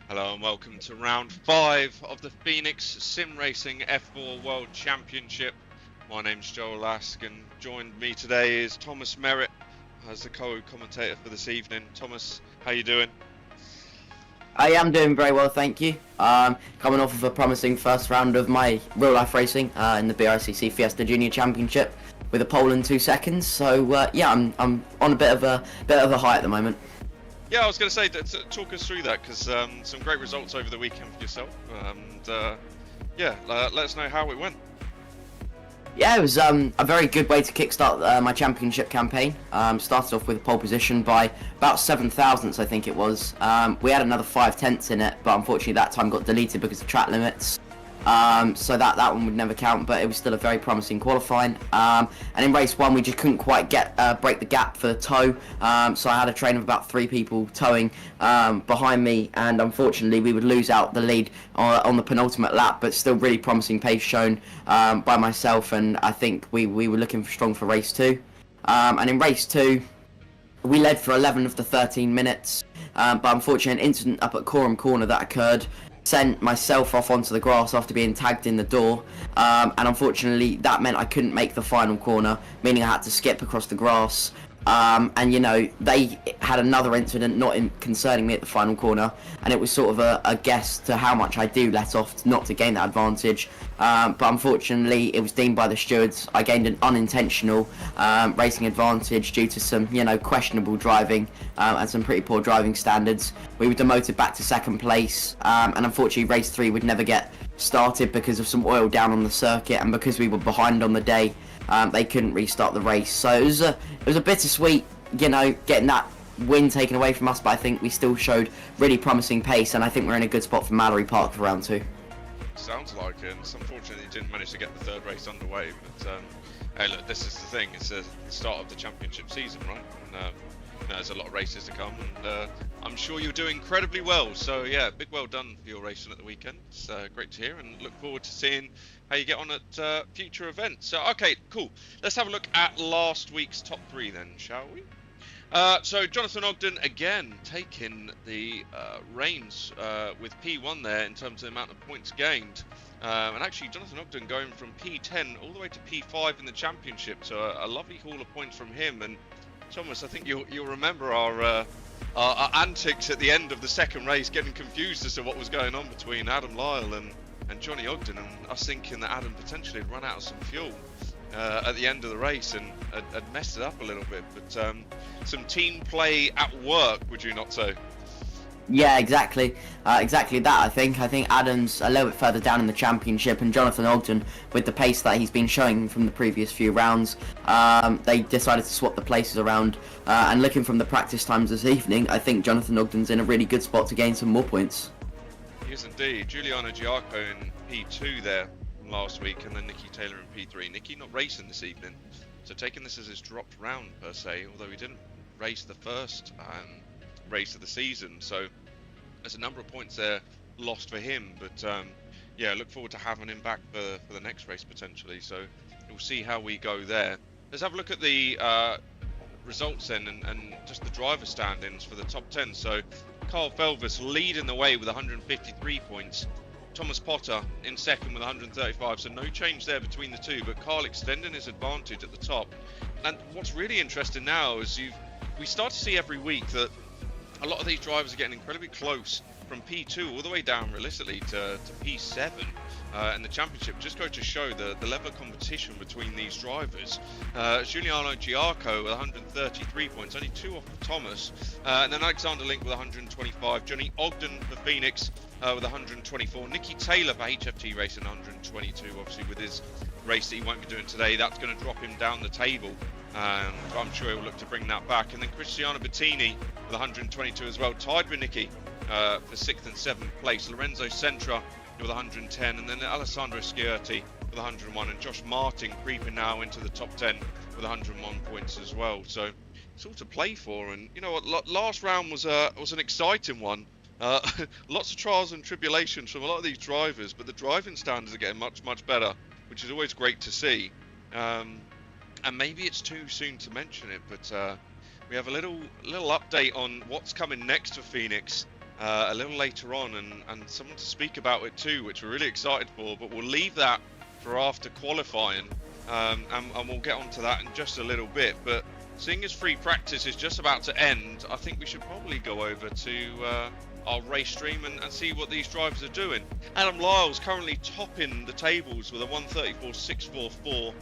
Hello and welcome to round 5 of the Phoenix Sim Racing F4 World Championship. My name's Joel Lask and joined me today is Thomas Merritt as the co-commentator for this evening. Thomas, how you doing? I am doing very well, thank you. Coming off of a promising first round of my real-life racing in the BICC Fiesta Junior Championship with a pole in 2 seconds. So yeah, I'm on a bit of a high at the moment. Yeah, I was going to say, talk us through that, because some great results over the weekend for yourself. Let us know how it went. Yeah, it was a very good way to kickstart my championship campaign. Started off with a pole position by about 7 thousandths, I think it was. We had another 5 tenths in it, but unfortunately that time got deleted because of track limits. So that one would never count, but it was still a very promising qualifying. And in race 1 we just couldn't quite break the gap for tow, so I had a train of about 3 people towing behind me, and unfortunately we would lose out the lead on the penultimate lap, but still really promising pace shown by myself, and I think we were looking strong for race 2. And in race 2 we led for 11 of the 13 minutes, but unfortunately an incident up at Coram Corner that occurred sent myself off onto the grass after being tagged in the door, and unfortunately that meant I couldn't make the final corner, meaning I had to skip across the grass. And you know, they had another incident concerning me at the final corner, and it was sort of a guess to how much I do let off not to gain that advantage, but unfortunately it was deemed by the stewards I gained an unintentional racing advantage due to some, you know, questionable driving and some pretty poor driving standards. We were demoted back to 2nd place, and unfortunately race 3 would never get started because of some oil down on the circuit, and because we were behind on the day, they couldn't restart the race. So it was a bittersweet, you know, getting that win taken away from us, but I think we still showed really promising pace, and I think we're in a good spot for Mallory Park for round 2. Sounds like it, and unfortunately you didn't manage to get the 3rd race underway, but hey, look, this is the thing, it's the start of the championship season, right? And there's a lot of races to come, and I'm sure you'll do incredibly well. So yeah, big well done for your racing at the weekend. It's great to hear, and look forward to seeing how you get on at future events. So okay, cool. Let's have a look at last week's top 3 then, shall we? So Jonathan Ogden again taking the reins with P1 there in terms of the amount of points gained. And actually Jonathan Ogden going from P10 all the way to P5 in the championship, so a lovely haul of points from him. And Thomas, I think you'll remember our antics at the end of the 2nd race, getting confused as to what was going on between Adam Lyle and Johnny Ogden, and us thinking that Adam potentially had run out of some fuel at the end of the race and had messed it up a little bit. But some team play at work, would you not say? Yeah, exactly that. I think Adam's a little bit further down in the championship, and Jonathan Ogden, with the pace that he's been showing from the previous few rounds, they decided to swap the places around, and looking from the practice times this evening, I think Jonathan Ogden's in a really good spot to gain some more points. He is indeed. Giuliano Giarco in P2 there from last week, and then Nicky Taylor in P3. Nicky not racing this evening, so taking this as his dropped round per se, although he didn't race the first race of the season, so there's a number of points there lost for him. But yeah, look forward to having him back for the next race potentially, so we'll see how we go there. Let's have a look at the results then, and just the driver standings for the top 10. So Carl Felvis leading the way with 153 points. Thomas Potter in 2nd with 135, so no change there between the two, but Carl extending his advantage at the top. And what's really interesting now is we start to see every week that a lot of these drivers are getting incredibly close from P2 all the way down realistically to P7 in the championship. Just go to show the level of competition between these drivers. Giuliano Giarco with 133 points, only 2 off of Thomas, and then Alexander Link with 125, Johnny Ogden for Phoenix with 124, Nicky Taylor for HFT Racing 122, obviously with his race that he won't be doing today, that's going to drop him down the table. I'm sure he'll look to bring that back. And then Cristiano Bettini with 122 as well, tied with Nicky for 6th and 7th place. Lorenzo Centra with 110, and then Alessandro Sciurti with 101, and Josh Martin creeping now into the top 10 with 101 points as well. So it's all to play for. And you know what, last round was an exciting one. Lots of trials and tribulations from a lot of these drivers, but the driving standards are getting much better, which is always great to see. And maybe it's too soon to mention it, but we have a little update on what's coming next for Phoenix a little later on, and someone to speak about it too, which we're really excited for. But we'll leave that for after qualifying, and we'll get onto that in just a little bit. But seeing as free practice is just about to end, I think we should probably go over to our race stream and see what these drivers are doing. Adam Lyle's currently topping the tables with a 1:34.644,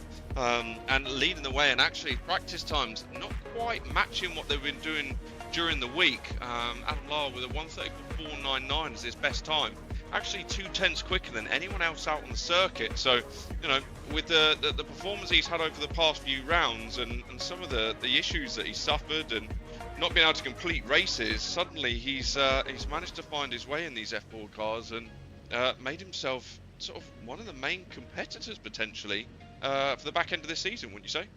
and leading the way, and actually practice times not quite matching what they've been doing during the week. Adam Lyle with a 1:34.99 is his best time, actually 2/10 quicker than anyone else out on the circuit. So, you know, with the performance he's had over the past few rounds, and some of the issues that he suffered, and not being able to complete races, suddenly he's managed to find his way in these F4 cars, and made himself sort of one of the main competitors potentially for the back end of this season, wouldn't you say?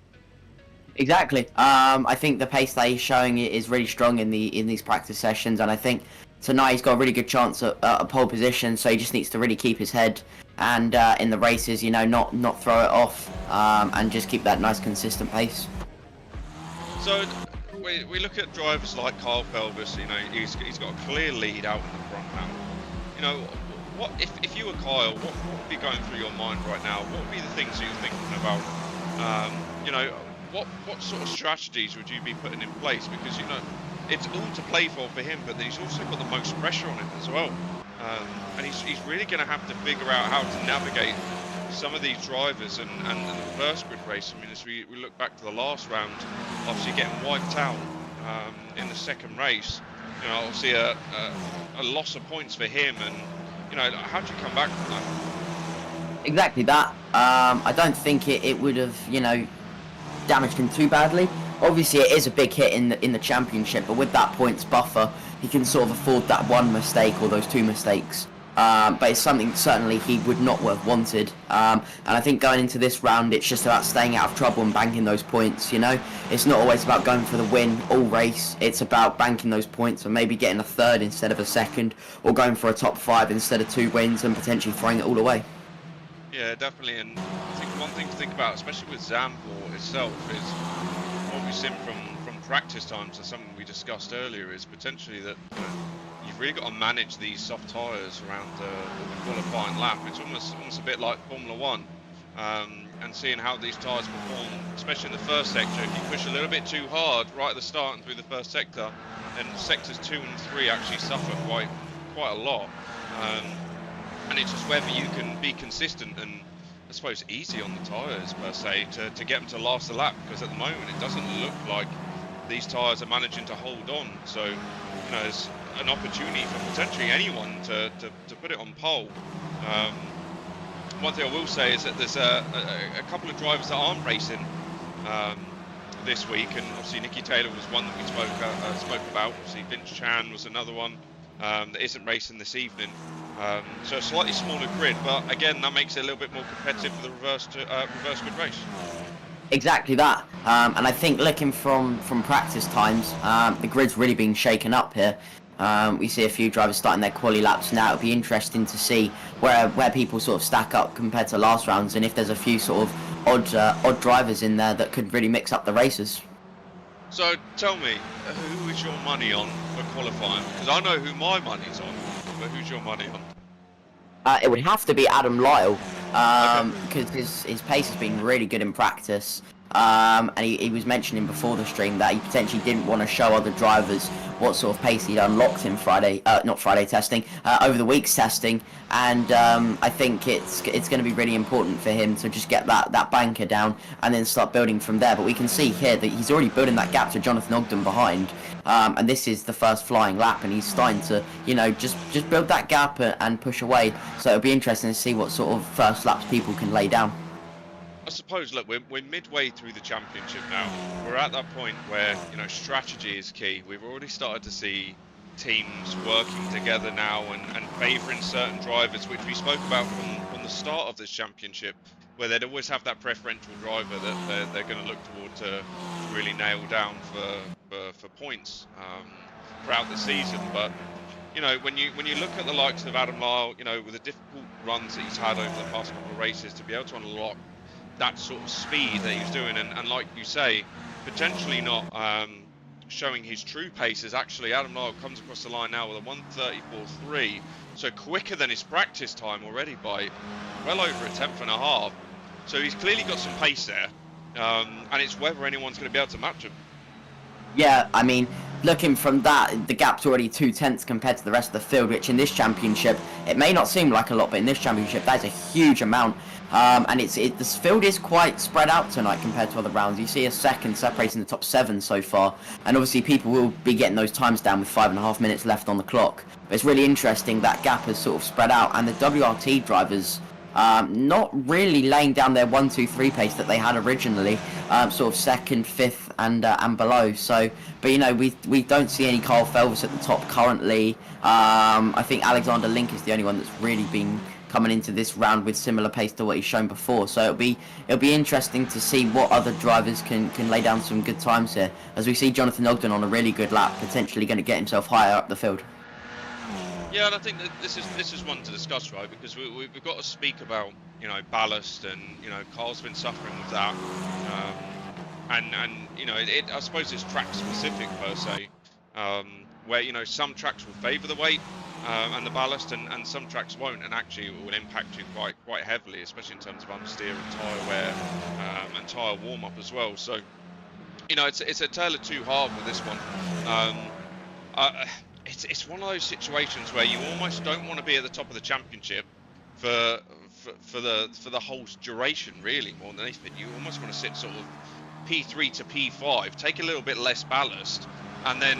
Exactly. I think the pace that he's showing is really strong in these practice sessions, and I think tonight he's got a really good chance at a pole position. So he just needs to really keep his head, and in the races, you know, not throw it off, and just keep that nice consistent pace. So we look at drivers like Kyle Felgus. You know, he's got a clear lead out in the front now. You know, what if you were Kyle, what would be going through your mind right now? What would be the things that you're thinking about? You know, what sort of strategies would you be putting in place? Because, you know, it's all to play for him, but then he's also got the most pressure on him as well. And he's really going to have to figure out how to navigate some of these drivers, and the first grid race. I mean, as we look back to the last round, obviously getting wiped out in the second race, you know, obviously a loss of points for him. And, you know, how do you come back from that? Exactly that. I don't think it would have, you know, damaged him too badly. Obviously, it is a big hit in the championship, but with that points buffer, he can sort of afford that one mistake or those two mistakes. But it's something certainly he would not have wanted. And I think going into this round, it's just about staying out of trouble and banking those points. You know, it's not always about going for the win all race. It's about banking those points and maybe getting a third instead of a second, or going for a top 5 instead of 2 wins and potentially throwing it all away. Yeah, definitely. And I think one thing to think about, especially with Zandvoort itself, is what we've seen from practice times, and something we discussed earlier, is potentially that, you know, you've really got to manage these soft tyres around the qualifying lap. It's almost a bit like Formula 1, and seeing how these tyres perform, especially in the first sector. If you push a little bit too hard right at the start and through the first sector, then sectors 2 and 3 actually suffer quite a lot. And it's just whether you can be consistent and, I suppose, easy on the tyres per se to get them to last the lap, because at the moment it doesn't look like these tyres are managing to hold on. So, you know, there's an opportunity for potentially anyone to put it on pole. One thing I will say is that there's a couple of drivers that aren't racing this week, and obviously Nicky Taylor was one that we spoke about. Obviously Vince Chan was another one that isn't racing this evening. So a slightly smaller grid, but again, that makes it a little bit more competitive for the reverse grid race. Exactly that. And I think looking from practice times, the grid's really been shaken up here. We see a few drivers starting their quali laps now. It'll be interesting to see where people sort of stack up compared to last rounds, and if there's a few sort of odd drivers in there that could really mix up the races. So tell me, who is your money on for qualifying? Because I know who my money's on, but who's your money on? It would have to be Adam Lyle, because his pace has been really good in practice. And he was mentioning before the stream that he potentially didn't want to show other drivers what sort of pace he'd unlocked in over the week's testing. And I think it's going to be really important for him to just get that banker down and then start building from there. But we can see here that he's already building that gap to Jonathan Ogden behind. And this is the first flying lap, and he's starting to, you know, just build that gap and push away. So it'll be interesting to see what sort of first laps people can lay down. I suppose, look, we're midway through the championship now. We're at that point where, you know, strategy is key. We've already started to see teams working together now and favouring certain drivers, which we spoke about from the start of this championship, where they'd always have that preferential driver that they're going to look toward to really nail down for points throughout the season. But, you know, when you look at the likes of Adam Lyle, you know, with the difficult runs that he's had over the past couple of races, to be able to unlock that sort of speed that he's doing, and like you say, potentially not showing his true pace is actually Adam Lyle comes across the line now with a 1:34.3, so quicker than his practice time already by well over a tenth and a half. So he's clearly got some pace there, and it's whether anyone's going to be able to match him. Yeah, I mean, looking from that, the gap's already 2/10 compared to the rest of the field, which in this championship, it may not seem like a lot, but in this championship, that is a huge amount. And this field is quite spread out tonight compared to other rounds. You see a second separating the top 7 so far, and obviously people will be getting those times down with 5.5 minutes left on the clock. But it's really interesting that gap has sort of spread out, and the WRT drivers not really laying down their 1, 2, 3 pace that they had originally, sort of second, fifth, and below. So, but you know, we don't see any Carl Felvis at the top currently. I think Alexander Link is the only one that's really been coming into this round with similar pace to what he's shown before. So it'll be interesting to see what other drivers can lay down some good times here, as we see Jonathan Ogden on a really good lap, potentially going to get himself higher up the field. Yeah, and I think that this is one to discuss, right? Because we've got to speak about, you know, ballast, and you know, Carl's been suffering with that, and you know, I suppose it's track specific per se, where you know some tracks will favour the weight and the ballast, and some tracks won't, and actually it will impact you quite heavily, especially in terms of understeer and tyre wear and tyre warm up as well. So, you know, it's a tale of two halves with this one. It's one of those situations where you almost don't want to be at the top of the championship for the whole duration, really, more than anything. You almost want to sit sort of P3 to P5, take a little bit less ballast, and then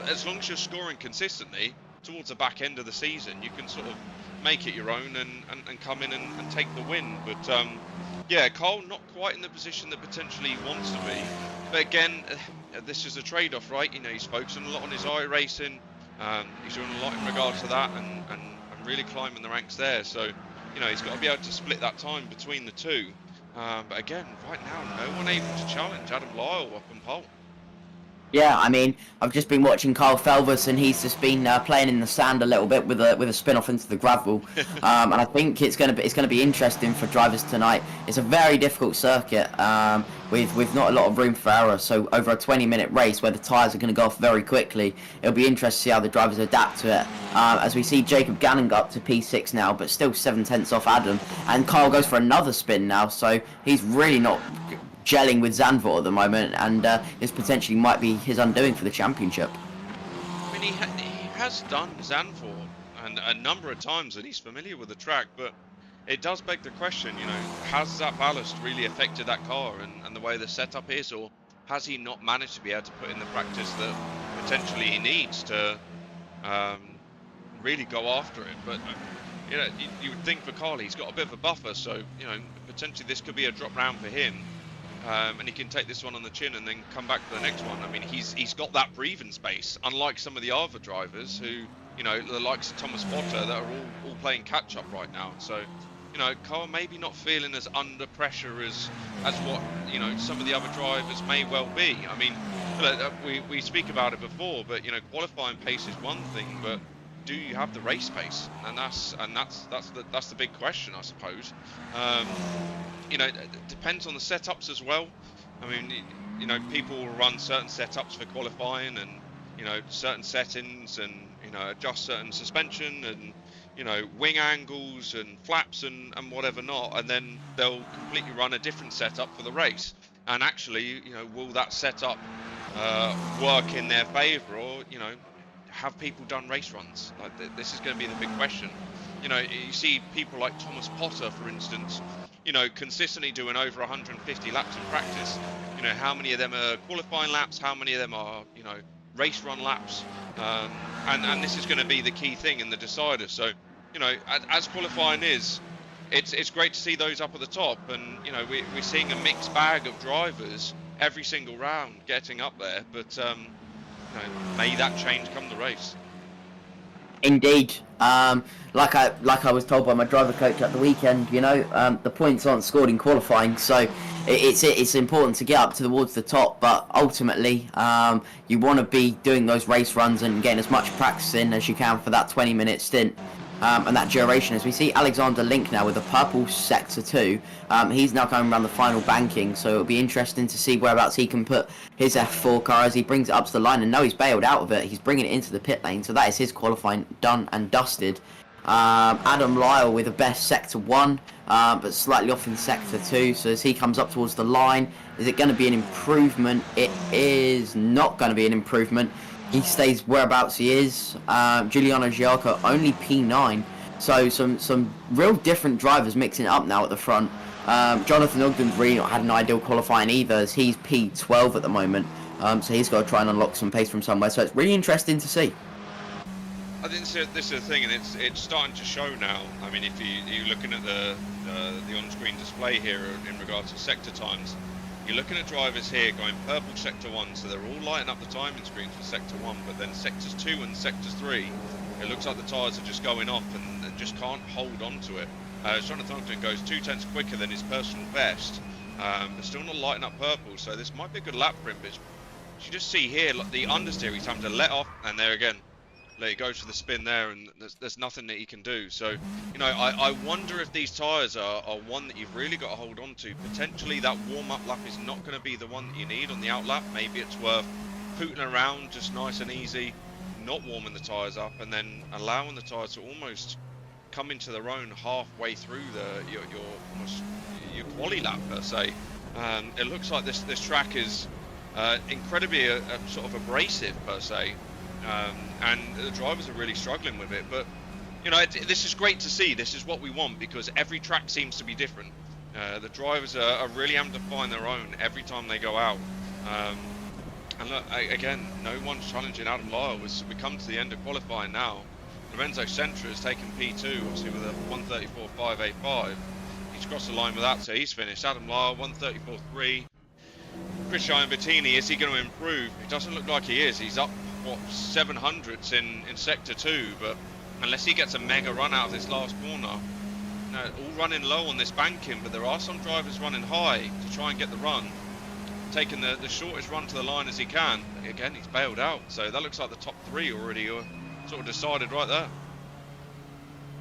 as long as you're scoring consistently towards the back end of the season, you can sort of make it your own and come in and take the win. But yeah, Carl not quite in the position that potentially he wants to be. But again, this is a trade-off, right? You know, he's focusing a lot on his iRacing. He's doing a lot in regards to that, and really climbing the ranks there. So, you know, he's got to be able to split that time between the two. But again, right now, no one able to challenge Adam Lyle up on pole. Yeah, I mean, I've just been watching Carl Felvis, and he's just been playing in the sand a little bit with a spin off into the gravel, and I think it's going to be interesting for drivers tonight. It's a very difficult circuit with not a lot of room for error. So over a 20-minute race where the tyres are going to go off very quickly, it'll be interesting to see how the drivers adapt to it. As we see Jacob Gannon go up to P6 now, but still 7/10 off Adam, and Carl goes for another spin now, so he's really not gelling with Zandvoort at the moment, and this potentially might be his undoing for the championship. I mean, he has done Zandvoort and a number of times, and he's familiar with the track, but it does beg the question, you know, has that ballast really affected that car and the way the setup is, or has he not managed to be able to put in the practice that potentially he needs to really go after it? But you know, you would think for Carl, he's got a bit of a buffer, so you know, potentially this could be a drop round for him. And he can take this one on the chin and then come back to the next one. I mean, he's got that breathing space, unlike some of the other drivers who, you know, the likes of Thomas Potter, that are all playing catch up right now. So, you know, Carl maybe not feeling as under pressure as what, you know, some of the other drivers may well be. I mean, we speak about it before, but you know, qualifying pace is one thing, but do you have the race pace? And that's the big question, I suppose. You know, it depends on the setups as well. I mean, you know, people will run certain setups for qualifying, and you know, certain settings, and you know, adjust certain suspension and you know, wing angles and flaps and whatever not, and then they'll completely run a different setup for the race. And actually, you know, will that setup work in their favour, or you know, have people done race runs? Like this is going to be the big question. You know, you see people like Thomas Potter, for instance, you know, consistently doing over 150 laps in practice. You know, how many of them are qualifying laps? How many of them are, you know, race run laps? And this is going to be the key thing in the decider. So, you know, as qualifying is, it's great to see those up at the top, and you know, we're seeing a mixed bag of drivers every single round getting up there. But you know, may that change come the race. Indeed, like I was told by my driver coach at the weekend, you know, the points aren't scored in qualifying, so it's important to get up towards the top. But ultimately, you want to be doing those race runs and getting as much practice in as you can for that 20-minute stint. and that duration. As we see Alexander Link now with a purple sector 2, he's now going around the final banking, so it'll be interesting to see whereabouts he can put his F4 car as he brings it up to the line. And no, he's bailed out of it, he's bringing it into the pit lane, so that is his qualifying done and dusted. Adam Lyle with a best sector 1, but slightly off in sector 2, so as he comes up towards the line, is it going to be an improvement? It is not going to be an improvement. He stays whereabouts he is. Giuliano Giacco only P9, so some real different drivers mixing it up now at the front. Jonathan Ogden's really not had an ideal qualifying either, as he's P12 at the moment, so he's got to try and unlock some pace from somewhere, so it's really interesting to see. I think this is the thing, and it's starting to show now. I mean, if you're looking at the on-screen display here in regards to sector times, you're looking at drivers here going purple sector 1, so they're all lighting up the timing screens for sector 1, but then sectors 2 and sectors 3, it looks like the tyres are just going off and just can't hold on to it. Jonathan Ogden goes 2/10 quicker than his personal best, but still not lighting up purple, so this might be a good lap for him. But you just see here, like, the understeer, he's having to let off, and there again, he goes for the spin there, and there's nothing that he can do. So, you know, I wonder if these tyres are one that you've really got to hold on to. Potentially that warm-up lap is not going to be the one that you need on the out lap. Maybe it's worth pooting around just nice and easy, not warming the tyres up, and then allowing the tyres to almost come into their own halfway through your quali lap per se. It looks like this track is incredibly sort of abrasive per se. And the drivers are really struggling with it, but you know, this is great to see. This is what we want, because every track seems to be different. The drivers are really having to find their own every time they go out. And look, again, no one's challenging Adam Lyle. We come to the end of qualifying now. Lorenzo Sentra has taken P2, obviously with a 1:34.585. He's crossed the line with that, so he's finished. Adam Lyle 1:34.3. Cristiano Bettini, is he going to improve? It doesn't look like he is. He's up, what, 700s in sector 2, but unless he gets a mega run out of this last corner, you know, all running low on this banking, but there are some drivers running high to try and get the run, taking the shortest run to the line as he can. Again, he's bailed out, so that looks like the top 3 already are sort of decided right there.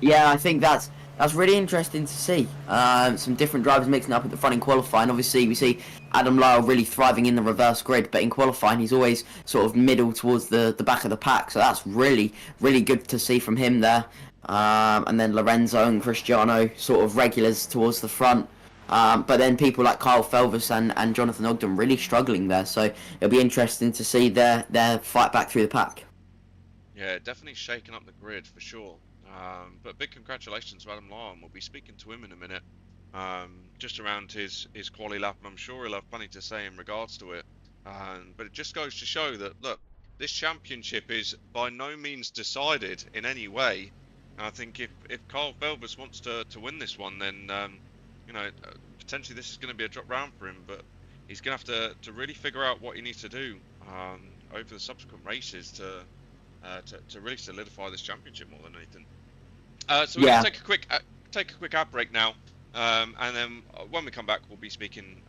Yeah, I think that's really interesting to see. Some different drivers mixing up at the front in qualifying. Obviously, we see Adam Lyle really thriving in the reverse grid, but in qualifying, he's always sort of middle towards the back of the pack. So that's really, really good to see from him there. And then Lorenzo and Cristiano sort of regulars towards the front. But then people like Kyle Felvis and Jonathan Ogden really struggling there. So it'll be interesting to see their fight back through the pack. Yeah, definitely shaking up the grid for sure. But big congratulations to Adam Lyle, and we'll be speaking to him in a minute, just around his quali lap, and I'm sure he'll have plenty to say in regards to it. But it just goes to show that, look, this championship is by no means decided in any way. And I think if Kyle Felvis wants to win this one, then you know, potentially this is going to be a drop round for him, but he's going to have to really figure out what he needs to do over the subsequent races to really solidify this championship more than anything. So we're going to take a quick ad break now, and then when we come back, we'll be speaking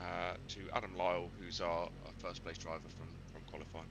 to Adam Lyle, who's our first place driver from qualifying.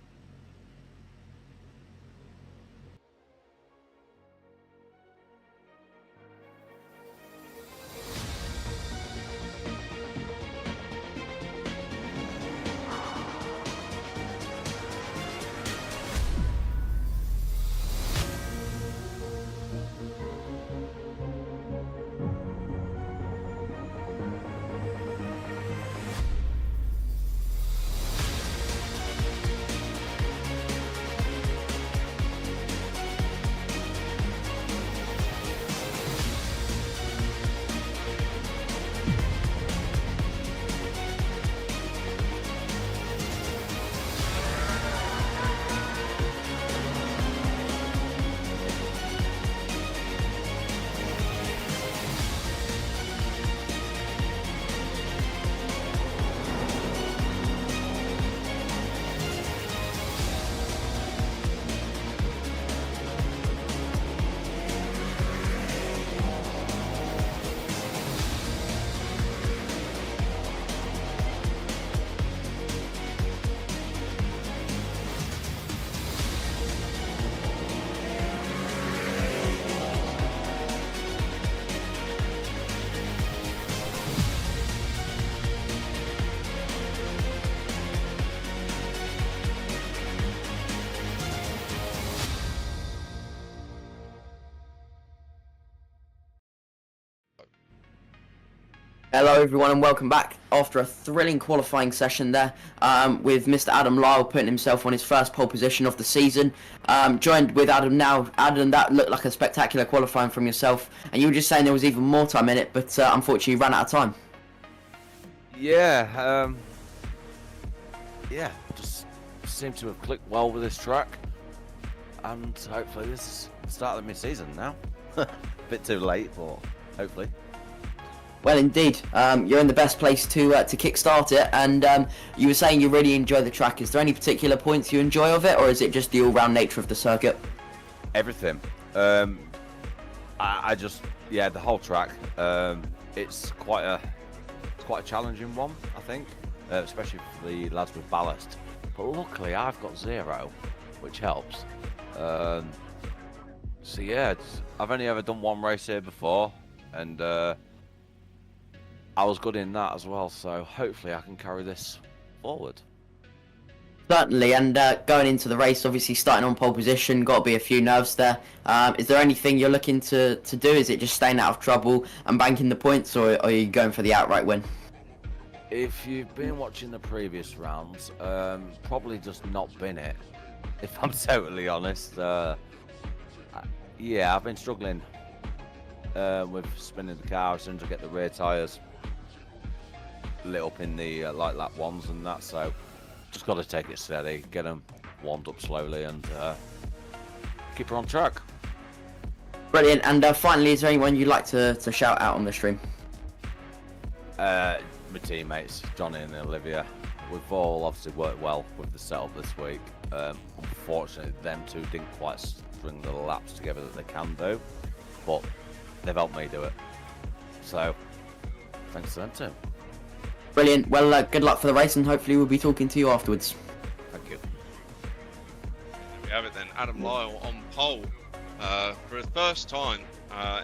Hello everyone and welcome back after a thrilling qualifying session there with Mr. Adam Lyle putting himself on his first pole position of the season. Joined with Adam now. Adam, that looked like a spectacular qualifying from yourself, and you were just saying there was even more time in it, but unfortunately you ran out of time. Yeah, just seemed to have clicked well with this track, and hopefully this is the start of my season now. Bit too late, but hopefully. Well, indeed, you're in the best place to kickstart it, and you were saying you really enjoy the track. Is there any particular points you enjoy of it, or is it just the all-round nature of the circuit? Everything. I just, the whole track. It's quite a challenging one, I think, especially for the lads with ballast. But luckily, I've got 0, which helps. So yeah, I've only ever done one race here before, and I was good in that as well, so hopefully I can carry this forward. Certainly, and going into the race, obviously starting on pole position, got to be a few nerves there. Is there anything you're looking to do? Is it just staying out of trouble and banking the points, or are you going for the outright win? If you've been watching the previous rounds, probably just not been it, if I'm totally honest. I've been struggling with spinning the car as soon as I get the rear tyres lit up in the light lap ones and that, so just got to take it steady, get them warmed up slowly, and keep her on track. Brilliant. And finally, is there anyone you'd like to shout out on the stream? My teammates, Johnny and Olivia. We've all obviously worked well with the setup this week. Unfortunately, them two didn't quite string the laps together that they can do, but they've helped me do it. So, thanks to them too. Brilliant. Well, good luck for the race, and hopefully we'll be talking to you afterwards. Thank you. There we have it then. Adam Lyle on pole for his first time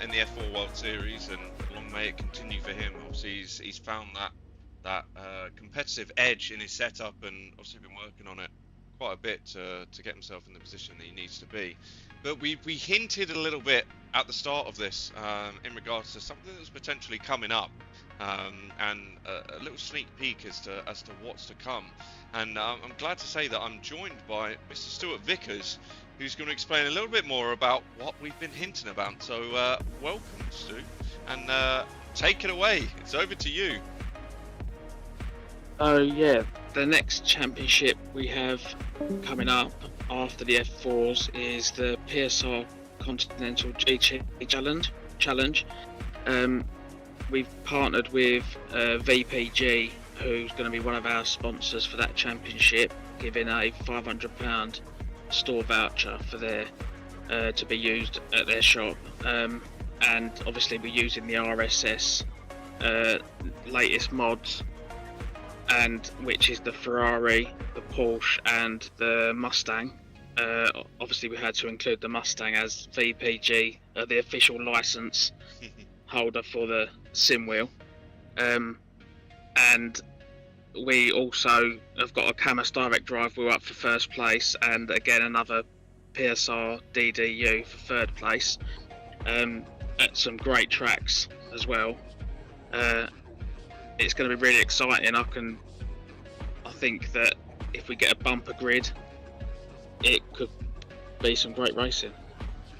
in the F4 World Series, and long may it continue for him. Obviously, he's found that competitive edge in his setup, and obviously been working on it quite a bit to get himself in the position that he needs to be. But we hinted a little bit at the start of this in regards to something that's potentially coming up. And a little sneak peek as to what's to come, and I'm glad to say that I'm joined by Mr. Stuart Vickers, who's going to explain a little bit more about what we've been hinting about. So welcome, Stu, and take it away. It's over to you. Oh yeah, the next championship we have coming up after the F4s is the PSR Continental GT Challenge. We've partnered with VPG, who's going to be one of our sponsors for that championship, giving a £500 store voucher for their to be used at their shop. And obviously we're using the RSS latest mods, and which is the Ferrari, the Porsche and the Mustang. Obviously we had to include the Mustang as VPG, the official license holder for the sim wheel, and we also have got a Camus direct drive wheel up for first place, and again another PSR DDU for third place, at some great tracks as well. It's going to be really exciting. I think that if we get a bumper grid, it could be some great racing.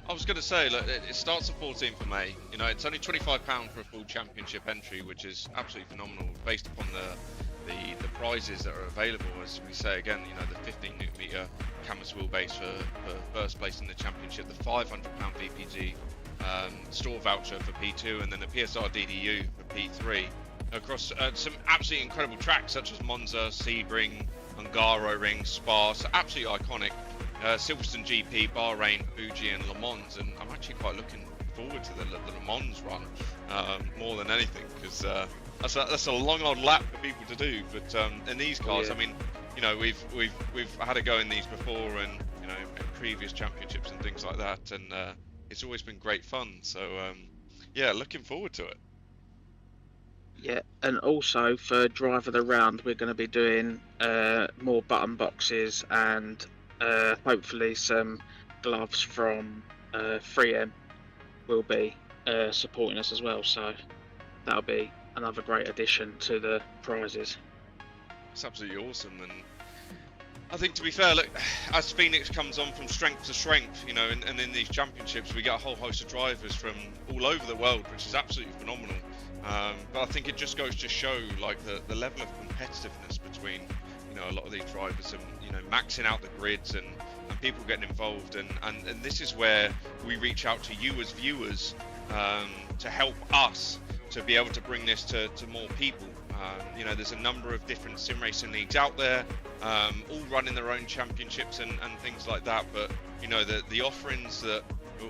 I was going to say, look, it starts the 14th of May. You know, it's only £25 for a full championship entry, which is absolutely phenomenal based upon the prizes that are available. As we say again, you know, the 15 Nm Camus wheelbase for first place in the championship, the £500 VPG store voucher for P2, and then the PSR DDU for P3 across some absolutely incredible tracks such as Monza, Sebring, Hungaro Ring, Spa. So absolutely iconic. Silverstone GP, Bahrain, Fuji and Le Mans, and I'm actually quite looking forward to the Le Mans run more than anything, because that's a long old lap for people to do. But in these cars, I mean, you know, we've had a go in these before, and you know, in previous championships and things like that, and it's always been great fun. So yeah, looking forward to it. Yeah, and also for drive of the round, we're going to be doing more button boxes and hopefully some gloves from 3M will be supporting us as well. So that'll be another great addition to the prizes. It's absolutely awesome, and I think, to be fair, look, as Phoenix comes on from strength to strength, you know, and in these championships, we get a whole host of drivers from all over the world, which is absolutely phenomenal. But I think it just goes to show, like, the level of competitiveness between, you know, a lot of these drivers, and, you know, maxing out the grids and people getting involved, and this is where we reach out to you as viewers to help us to be able to bring this to more people. You know, there's a number of different sim racing leagues out there, all running their own championships and things like that. But, you know, the offerings that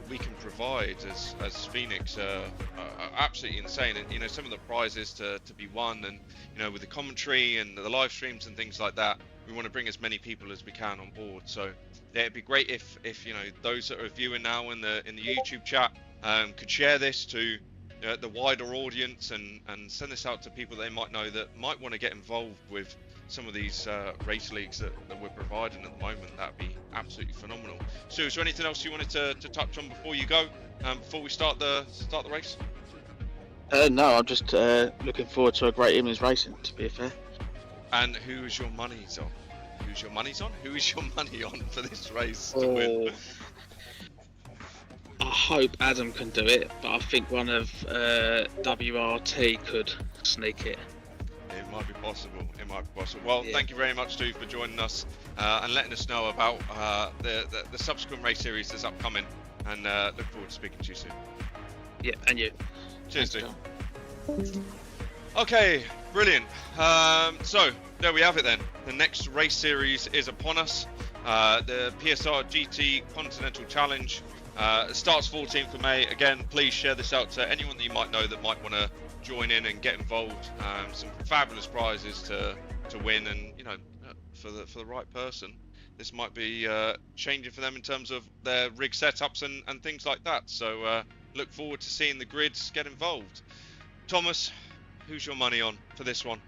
we can provide as Phoenix are absolutely insane. And, you know, some of the prizes to be won, and, you know, with the commentary and the live streams and things like that, we want to bring as many people as we can on board. So yeah, it'd be great if you know, those that are viewing now in the YouTube chat could share this to the wider audience, and send this out to people they might know that might want to get involved with some of these race leagues that we're providing at the moment. That'd be absolutely phenomenal. Sue, is there anything else you wanted to touch on before you go, before we start the race? No, I'm just looking forward to a great evening's racing, to be fair. And who is your money's on? Who's your money's on? Who is your money on for this race to win? I hope Adam can do it, but I think one of WRT could sneak it. It might be possible. It might be possible. Well, yeah. Thank you very much, Stu, for joining us and letting us know about the subsequent race series that's upcoming. And look forward to speaking to you soon. Yeah, and you. Cheers, Stu. Okay, brilliant. So there we have it then. The next race series is upon us. The PSR GT Continental Challenge. Starts 14th of May. Again, please share this out to anyone that you might know that might want to join in and get involved. Some fabulous prizes to win, and, you know, for the right person, this might be changing for them in terms of their rig setups and things like that. So look forward to seeing the grids get involved. Thomas, who's your money on for this one?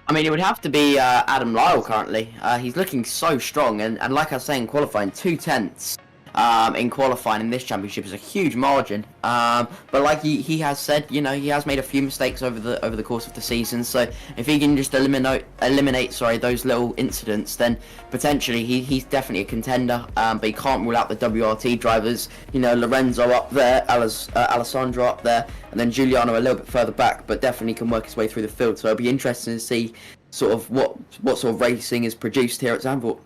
I mean, it would have to be Adam Lyle currently. He's looking so strong, and like I was saying, qualifying 2/10 in qualifying in this championship is a huge margin. But like he has said, you know, he has made a few mistakes over the course of the season. So if he can just eliminate those little incidents, then potentially he's definitely a contender. But he can't rule out the WRT drivers. You know, Lorenzo up there, Alessandro up there, and then Giuliano a little bit further back. But definitely can work his way through the field. So it'll be interesting to see sort of what sort of racing is produced here at Zandvoort.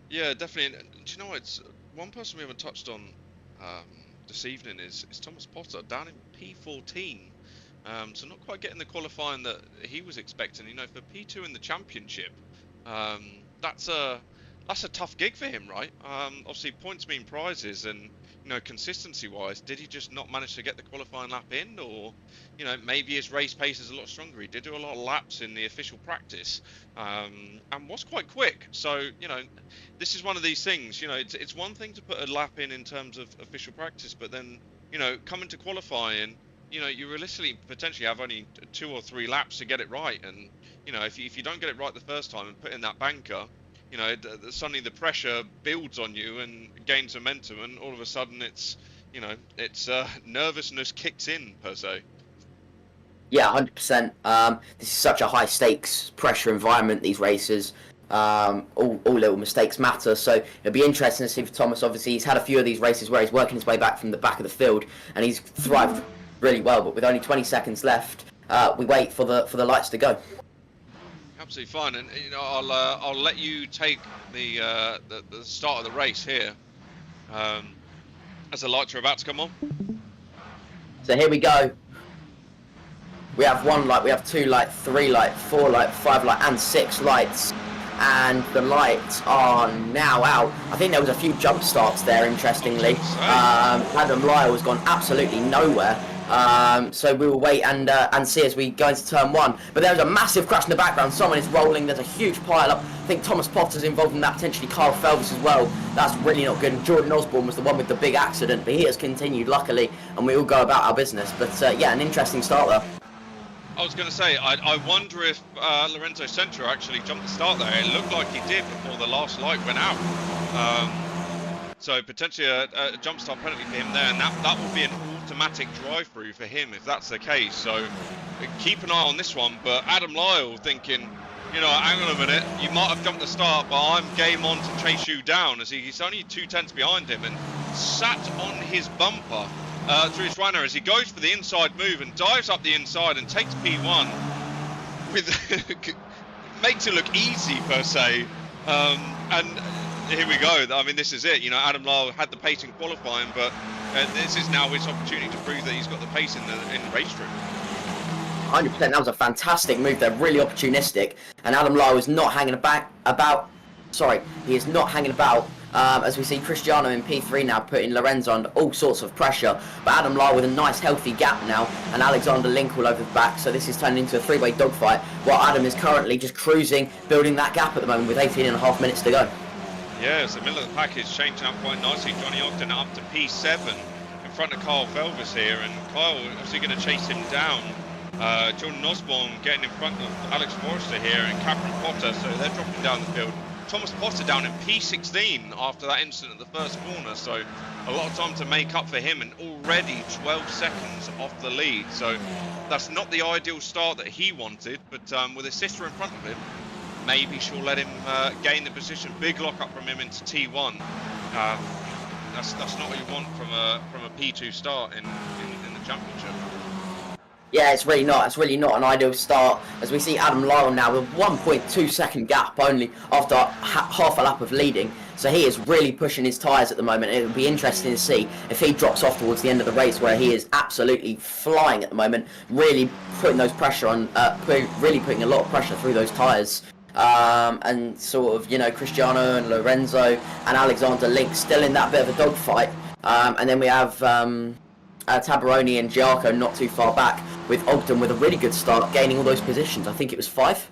Yeah, definitely. And do you know what? It's one person we haven't touched on this evening is Thomas Potter down in P14. So not quite getting the qualifying that he was expecting. You know, for P2 in the championship, that's a tough gig for him, right? Obviously, points mean prizes, and, you know, consistency-wise, did he just not manage to get the qualifying lap in, or, you know, maybe his race pace is a lot stronger? He did do a lot of laps in the official practice, and was quite quick. So, you know, this is one of these things. You know, it's one thing to put a lap in terms of official practice, but then, you know, coming to qualifying, you know, you realistically potentially have only 2 or 3 laps to get it right, and, you know, if you don't get it right the first time and put in that banker, you know, suddenly the pressure builds on you and gains momentum, and all of a sudden it's, you know, nervousness kicks in, per se. Yeah, 100%. This is such a high stakes pressure environment, these races. All little mistakes matter, so it'll be interesting to see for Thomas. Obviously, he's had a few of these races where he's working his way back from the back of the field, and he's thrived really well. But with only 20 seconds left, we wait for the lights to go. Absolutely fine, and, you know, I'll let you take the start of the race here, as the lights are about to come on. So here we go. We have 1 light, we have 2 light, 3 light, 4 light, 5 light, and 6 lights, and the lights are now out. I think there was a few jump starts there, interestingly. Adam Lyle has gone absolutely nowhere. So we will wait and see as we go into turn 1. But there's a massive crash in the background. Someone is rolling. There's a huge pile up. I think Thomas Potter's involved in that, potentially Carl Phelps as well. That's really not good. And Jordan Osborne was the one with the big accident, but he has continued, luckily, and we all go about our business. But yeah, an interesting start there. I was going to say, I wonder if Lorenzo Centro actually jumped the start there. It looked like he did before the last light went out. So potentially a jump start penalty for him there, and that will be an automatic drive-through for him if that's the case. So keep an eye on this one. But Adam Lyle thinking, you know, hang on a minute, you might have jumped the start, but I'm game on to chase you down, as he's only 2/10 behind him and sat on his bumper through his runner as he goes for the inside move and dives up the inside and takes P1 with makes it look easy per se. And here we go. I mean, this is it. You know, Adam Lyle had the pace in qualifying, but this is now his opportunity to prove that he's got the pace in the race trip. 100%. That was a fantastic move there, really opportunistic. And Adam Lyle is not hanging about. He is not hanging about. As we see Cristiano in P3 now putting Lorenzo under all sorts of pressure. But Adam Lyle with a nice healthy gap now, and Alexander Link all over the back. So this is turning into a three-way dogfight, while Adam is currently just cruising, building that gap at the moment with 18.5 minutes to go. Yeah, so the middle of the pack is changing up quite nicely. Johnny Ogden up to P7 in front of Kyle Felvis here, and Kyle obviously going to chase him down. Jordan Osborne getting in front of Alex Forrester here and Cameron Potter, so they're dropping down the field. Thomas Potter down in P16 after that incident at the first corner, so a lot of time to make up for him, and already 12 seconds off the lead. So that's not the ideal start that he wanted, but with his sister in front of him, maybe she'll let him gain the position. Big lock up from him into T1. That's not what you want from a P2 start in the championship. Yeah, it's really not. It's really not an ideal start, as we see Adam Lyle now with 1.2 second gap only after half a lap of leading. So he is really pushing his tyres at the moment. It will be interesting to see if he drops off towards the end of the race, where he is absolutely flying at the moment, really putting those pressure on, really putting a lot of pressure through those tyres. And sort of, you know, Cristiano and Lorenzo and Alexander Link still in that bit of a dogfight. And then we have Tabaroni and Giaco not too far back, with Ogden with a really good start, gaining all those positions. I think it was 5.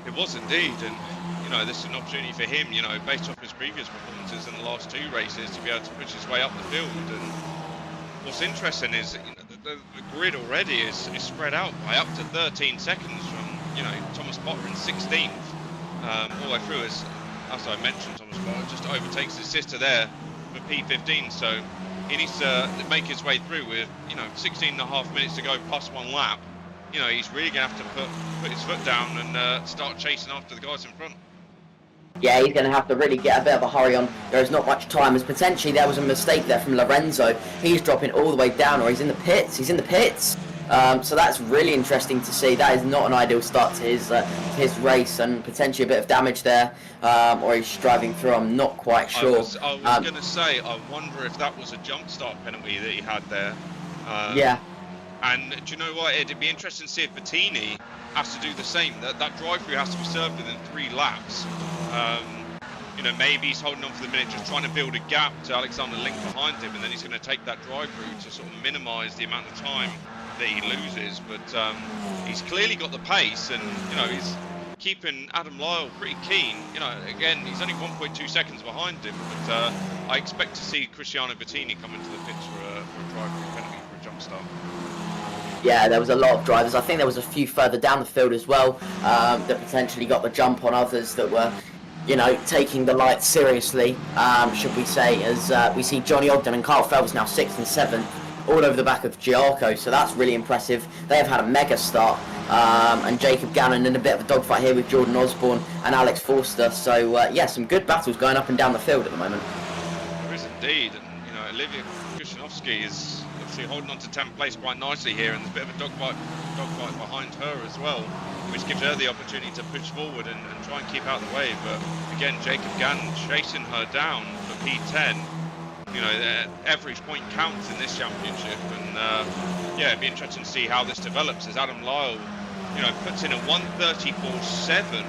It was indeed, and you know, this is an opportunity for him, you know, based off his previous performances in the last 2 races, to be able to push his way up the field. And what's interesting is, you know, the grid already is spread out by up to 13 seconds from, you know, Thomas Potter in 16th all the way through. As I mentioned, Thomas Potter just overtakes his sister there for P15, so he needs to make his way through with, you know, 16.5 minutes to go plus 1 lap. You know, he's really going to have to put his foot down and start chasing after the guys in front. Yeah, he's going to have to really get a bit of a hurry on. There is not much time, as potentially there was a mistake there from Lorenzo. He's dropping all the way down, or he's in the pits. So that's really interesting to see. That is not an ideal start to his race, and potentially a bit of damage there, or he's driving through. I'm not quite sure. I was going to say, I wonder if that was a jump start penalty that he had there. Yeah. And do you know what? It'd be interesting to see if Bettini has to do the same. That drive-through has to be served within 3 laps. You know, maybe he's holding on for the minute, just trying to build a gap to Alexander Link behind him, and then he's going to take that drive-through to sort of minimise the amount of time that he loses. But he's clearly got the pace, and you know, he's keeping Adam Lyle pretty keen. You know, again, he's only 1.2 seconds behind him, but I expect to see Cristiano Bettini come into the pits for a drive-through penalty for a jump start. Yeah, there was a lot of drivers. I think there was a few further down the field as well that potentially got the jump on others that were, you know, taking the lights seriously, should we say, as we see Johnny Ogden and Kyle Felvis now 6th and 7th, all over the back of Giaco, so that's really impressive. They have had a mega start, and Jacob Gannon in a bit of a dogfight here with Jordan Osborne and Alex Forster, so yeah, some good battles going up and down the field at the moment. There is indeed, and you know, Olivia Krushanovsky is obviously holding on to 10th place quite nicely here, and there's a bit of a dogfight behind her as well, which gives her the opportunity to push forward and try and keep out of the way. But again, Jacob Gannon chasing her down for P10. You know, every point counts in this championship, and yeah, it'd be interesting to see how this develops as Adam Lyle, you know, puts in a 1:34.7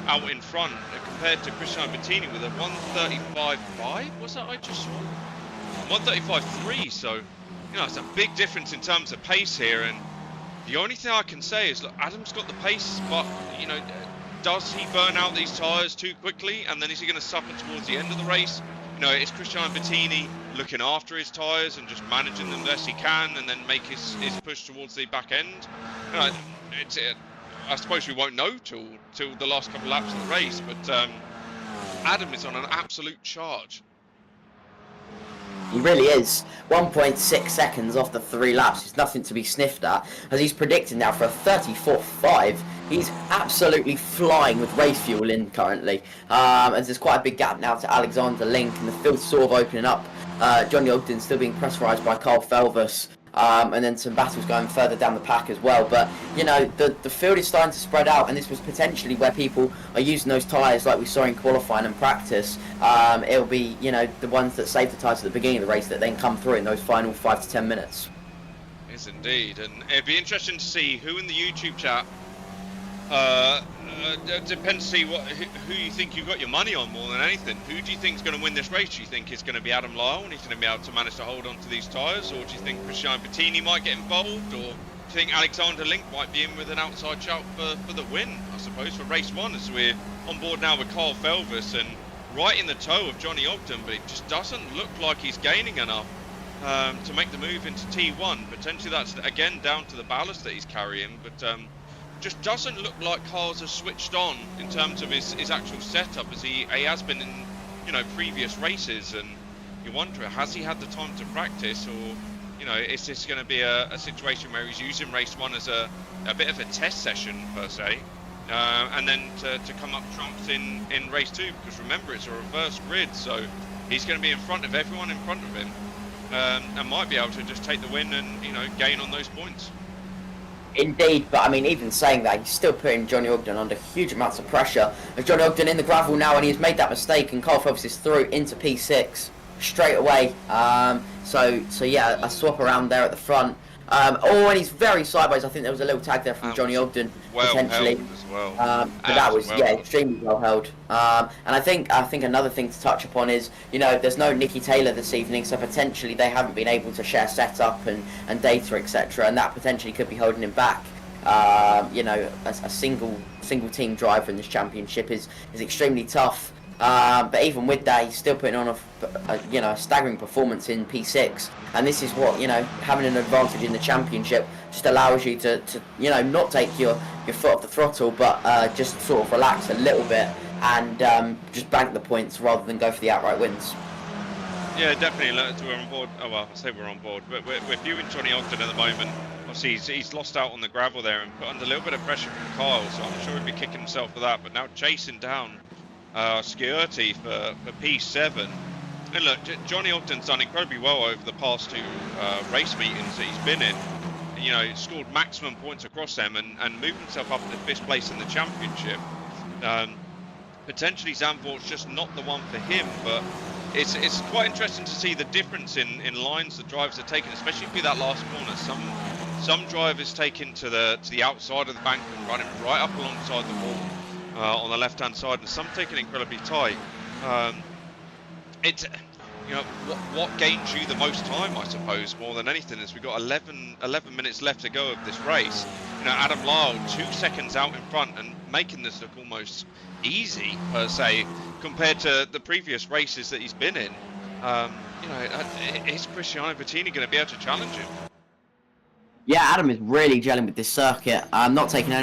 out in front compared to Cristiano Bettini with a 1:35.5. What's that I just saw? 1:35.3. So, you know, it's a big difference in terms of pace here, and the only thing I can say is, look, Adam's got the pace, but you know, does he burn out these tyres too quickly, and then is he going to suffer towards the end of the race? You know, is Cristiano Bettini looking after his tyres and just managing them best he can, and then make his push towards the back end? You know, I suppose we won't know till the last couple of laps of the race, but Adam is on an absolute charge. He really is. 1.6 seconds off the 3 laps is nothing to be sniffed at, as he's predicted now for a 34.5. He's absolutely flying with race fuel in currently. As there's quite a big gap now to Alexander Link, and the field's sort of opening up. Johnny Ogden still being pressurised by Carl Felvis. And then some battles going further down the pack as well. But, you know, the field is starting to spread out, and this was potentially where people are using those tyres like we saw in qualifying and practice. It'll be, you know, the ones that save the tyres at the beginning of the race that then come through in those final 5 to 10 minutes. Yes, indeed. And it'd be interesting to see who in the YouTube chat, depends to see who you think you've got your money on more than anything. Who do you think is going to win this race? Do you think it's going to be Adam Lyle and he's going to be able to manage to hold on to these tyres? Or do you think Cristiano Bettini might get involved? Or do you think Alexander Link might be in with an outside shout for the win, I suppose, for race 1, as we're on board now with Carl Felvis and right in the toe of Johnny Ogden, but it just doesn't look like he's gaining enough to make the move into T1. Potentially that's, again, down to the ballast that he's carrying, but just doesn't look like Carl's has switched on in terms of his actual setup as he has been in, you know, previous races. And you wonder, has he had the time to practice, or, you know, is this going to be a situation where he's using race 1 as a bit of a test session per se, and then to come up trumps in race 2, because remember, it's a reverse grid, so he's going to be in front of everyone in front of him, and might be able to just take the win and, you know, gain on those points. Indeed, but I mean, even saying that, he's still putting Johnny Ogden under huge amounts of pressure. As Johnny Ogden in the gravel now, and he's made that mistake, and Carl Phelps is through into P6 straight away. So yeah, a swap around there at the front. And he's very sideways. I think there was a little tag there from Johnny Ogden, potentially. Held as well. But that was extremely well held. And I think another thing to touch upon is, you know, there's no Nikki Taylor this evening, so potentially they haven't been able to share setup and data, etc. And that potentially could be holding him back. You know, a single team driver in this championship is extremely tough. But even with that, he's still putting on a staggering performance in P6, and this is what, you know, having an advantage in the championship just allows you to you know, not take your foot off the throttle, but just sort of relax a little bit and just bank the points rather than go for the outright wins. Yeah, definitely. We're on board. Oh well, I say we're on board, but we're viewing Johnny Ogden at the moment. Obviously, he's lost out on the gravel there and put under a little bit of pressure from Kyle, so I'm sure he'd be kicking himself for that. But now chasing down Sciurti for P7. And look, Johnny Ogden's done incredibly well over the past 2 race meetings that he's been in. You know, scored maximum points across them and moved himself up to 5th place in the championship. Potentially Zandvoort's just not the one for him, but it's quite interesting to see the difference in lines the drivers are taking, especially through that last corner. Some drivers taking to the outside of the bank and running right up alongside the wall. On the left-hand side, and some taking incredibly tight. It's, you know, what gains you the most time, I suppose, more than anything, is we've got 11 minutes left to go of this race. You know, Adam Lyle 2 seconds out in front and making this look almost easy per se compared to the previous races that he's been in. You know, is Cristiano Bettini going to be able to challenge him? Yeah, Adam is really gelling with this circuit. I'm not taking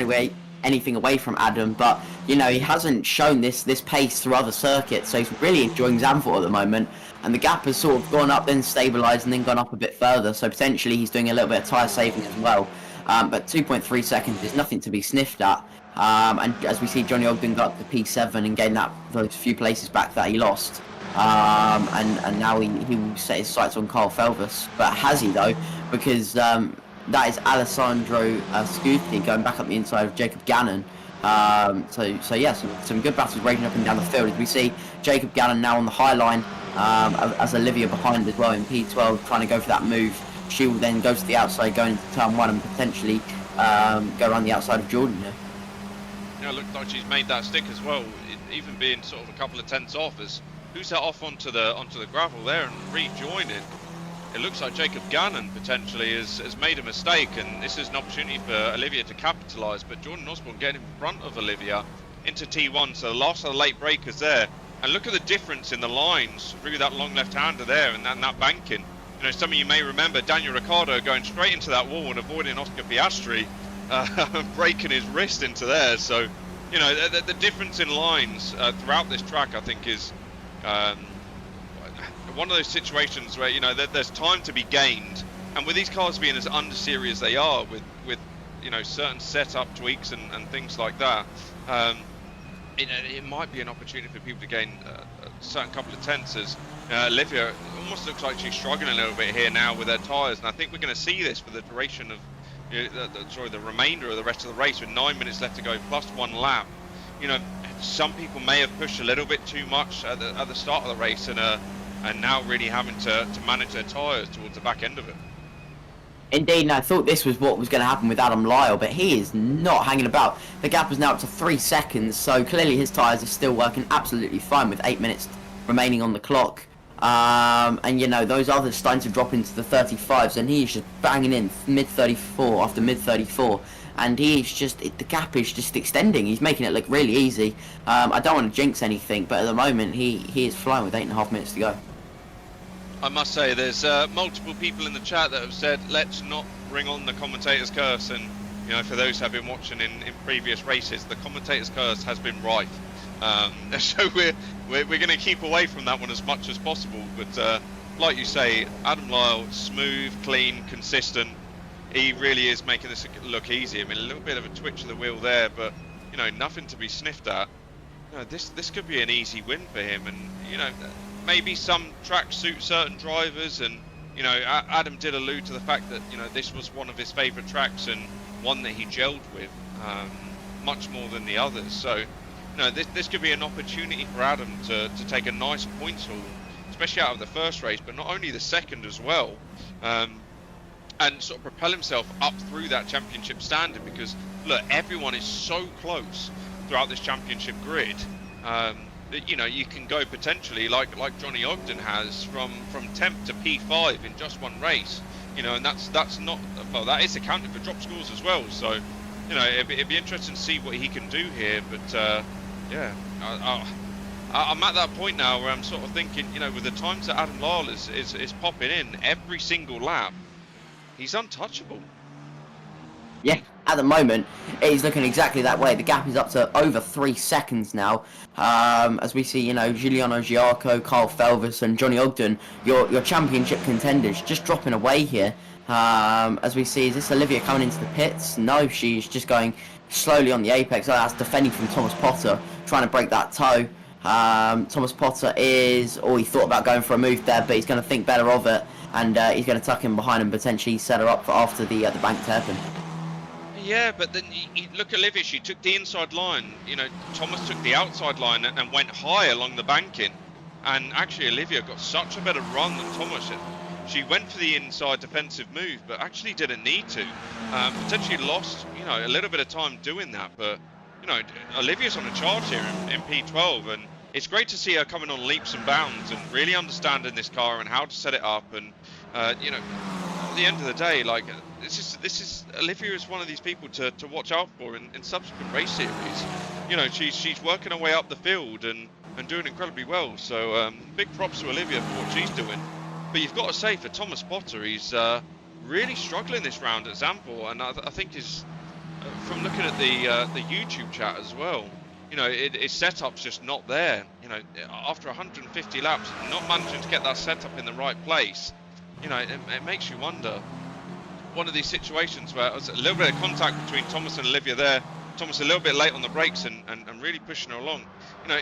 anything away from Adam, but you know, he hasn't shown this pace through other circuits, so he's really enjoying Zandvoort at the moment, and the gap has sort of gone up, then stabilised, and then gone up a bit further, so potentially he's doing a little bit of tyre saving as well. But 2.3 seconds is nothing to be sniffed at, and as we see, Johnny Ogden got up to P7 and gained those few places back that he lost. And now he will set his sights on Carl Felvis, but has he though? Because that is Alessandro Scuti going back up the inside of Jacob Gannon. So yeah, some good battles raging up and down the field as we see Jacob Gannon now on the high line, as Olivia behind as well in P12 trying to go for that move. She will then go to the outside going into turn 1 and potentially go around the outside of Jordan here. Yeah, it looked like she's made that stick as well, even being sort of a couple of tenths off, as who's that off onto the gravel there and rejoining. It looks like Jacob Gannon potentially has made a mistake, and this is an opportunity for Olivia to capitalise, but Jordan Osborne getting in front of Olivia into T1, so the last of the late breakers there. And look at the difference in the lines through that long left-hander there and that banking. You know, some of you may remember Daniel Ricciardo going straight into that wall and avoiding Oscar Piastri, breaking his wrist into there. So, you know, the difference in lines throughout this track, I think, is one of those situations where, you know, there's time to be gained, and with these cars being as under-series as they are, with you know, certain setup tweaks and things like that, it might be an opportunity for people to gain a certain couple of tenths. As Olivia almost looks like she's struggling a little bit here now with her tyres, and I think we're going to see this for the duration of, you know, the remainder of the rest of the race, with 9 minutes left to go plus 1 lap. You know, some people may have pushed a little bit too much at the start of the race, and now really having to manage their tyres towards the back end of it. Indeed, and I thought this was what was going to happen with Adam Lyle, but he is not hanging about. The gap is now up to 3 seconds, so clearly his tyres are still working absolutely fine with 8 minutes remaining on the clock. And you know, those others starting to drop into the 35s, and he's just banging in mid 34 after mid 34, and he's just, the gap is just extending. He's making it look really easy. I don't want to jinx anything, but at the moment he is flying with 8.5 minutes to go. I must say, there's multiple people in the chat that have said, let's not bring on the commentator's curse, and you know, for those who have been watching in previous races, the commentator's curse has been rife. So we're going to keep away from that one as much as possible. But like you say, Adam Lyle, smooth, clean, consistent. He really is making this look easy. I mean, a little bit of a twitch of the wheel there, but you know, nothing to be sniffed at. You know, this could be an easy win for him, and you know, maybe some tracks suit certain drivers, and you know, Adam did allude to the fact that, you know, this was one of his favourite tracks and one that he gelled with much more than the others. So, you know, this could be an opportunity for Adam to take a nice points haul, especially out of the first race, but not only the second as well, and sort of propel himself up through that championship standing. Because look, everyone is so close throughout this championship grid. That, you know, you can go potentially like Johnny Ogden has from 10th to P5 in just one race, you know, and that's not, well, that is accounted for drop scores as well. So, you know, it'd be interesting to see what he can do here. But yeah, I'm at that point now where I'm sort of thinking, you know, with the times that Adam Lyle is popping in every single lap, he's untouchable. Yeah, at the moment, it is looking exactly that way. The gap is up to over 3 seconds now. As we see, you know, Giuliano Giarco, Carl Felvis and Johnny Ogden, your championship contenders, just dropping away here. As we see, is this Olivia coming into the pits? No, she's just going slowly on the apex. Oh, that's defending from Thomas Potter, trying to break that toe. Thomas Potter he thought about going for a move there, but he's going to think better of it, and he's going to tuck him behind and potentially set her up for after the bank hairpin. Yeah, but then you look at Olivia, she took the inside line. You know, Thomas took the outside line and went high along the banking. And actually, Olivia got such a better run than Thomas. She went for the inside defensive move, but actually didn't need to. Potentially lost, you know, a little bit of time doing that. But, you know, Olivia's on a charge here in P12. And it's great to see her coming on leaps and bounds and really understanding this car and how to set it up. And, you know, at the end of the day, like, this is Olivia is one of these people to watch out for in subsequent race series. You know, she's working her way up the field and doing incredibly well. So big props to Olivia for what she's doing. But you've got to say, for Thomas Potter, he's really struggling this round at Zandvoort, and I think from looking at the YouTube chat as well, you know, his setup's just not there. You know, after 150 laps, not managing to get that setup in the right place. You know, it makes you wonder. One of these situations where there's a little bit of contact between Thomas and Olivia there. Thomas a little bit late on the brakes and really pushing her along. You know,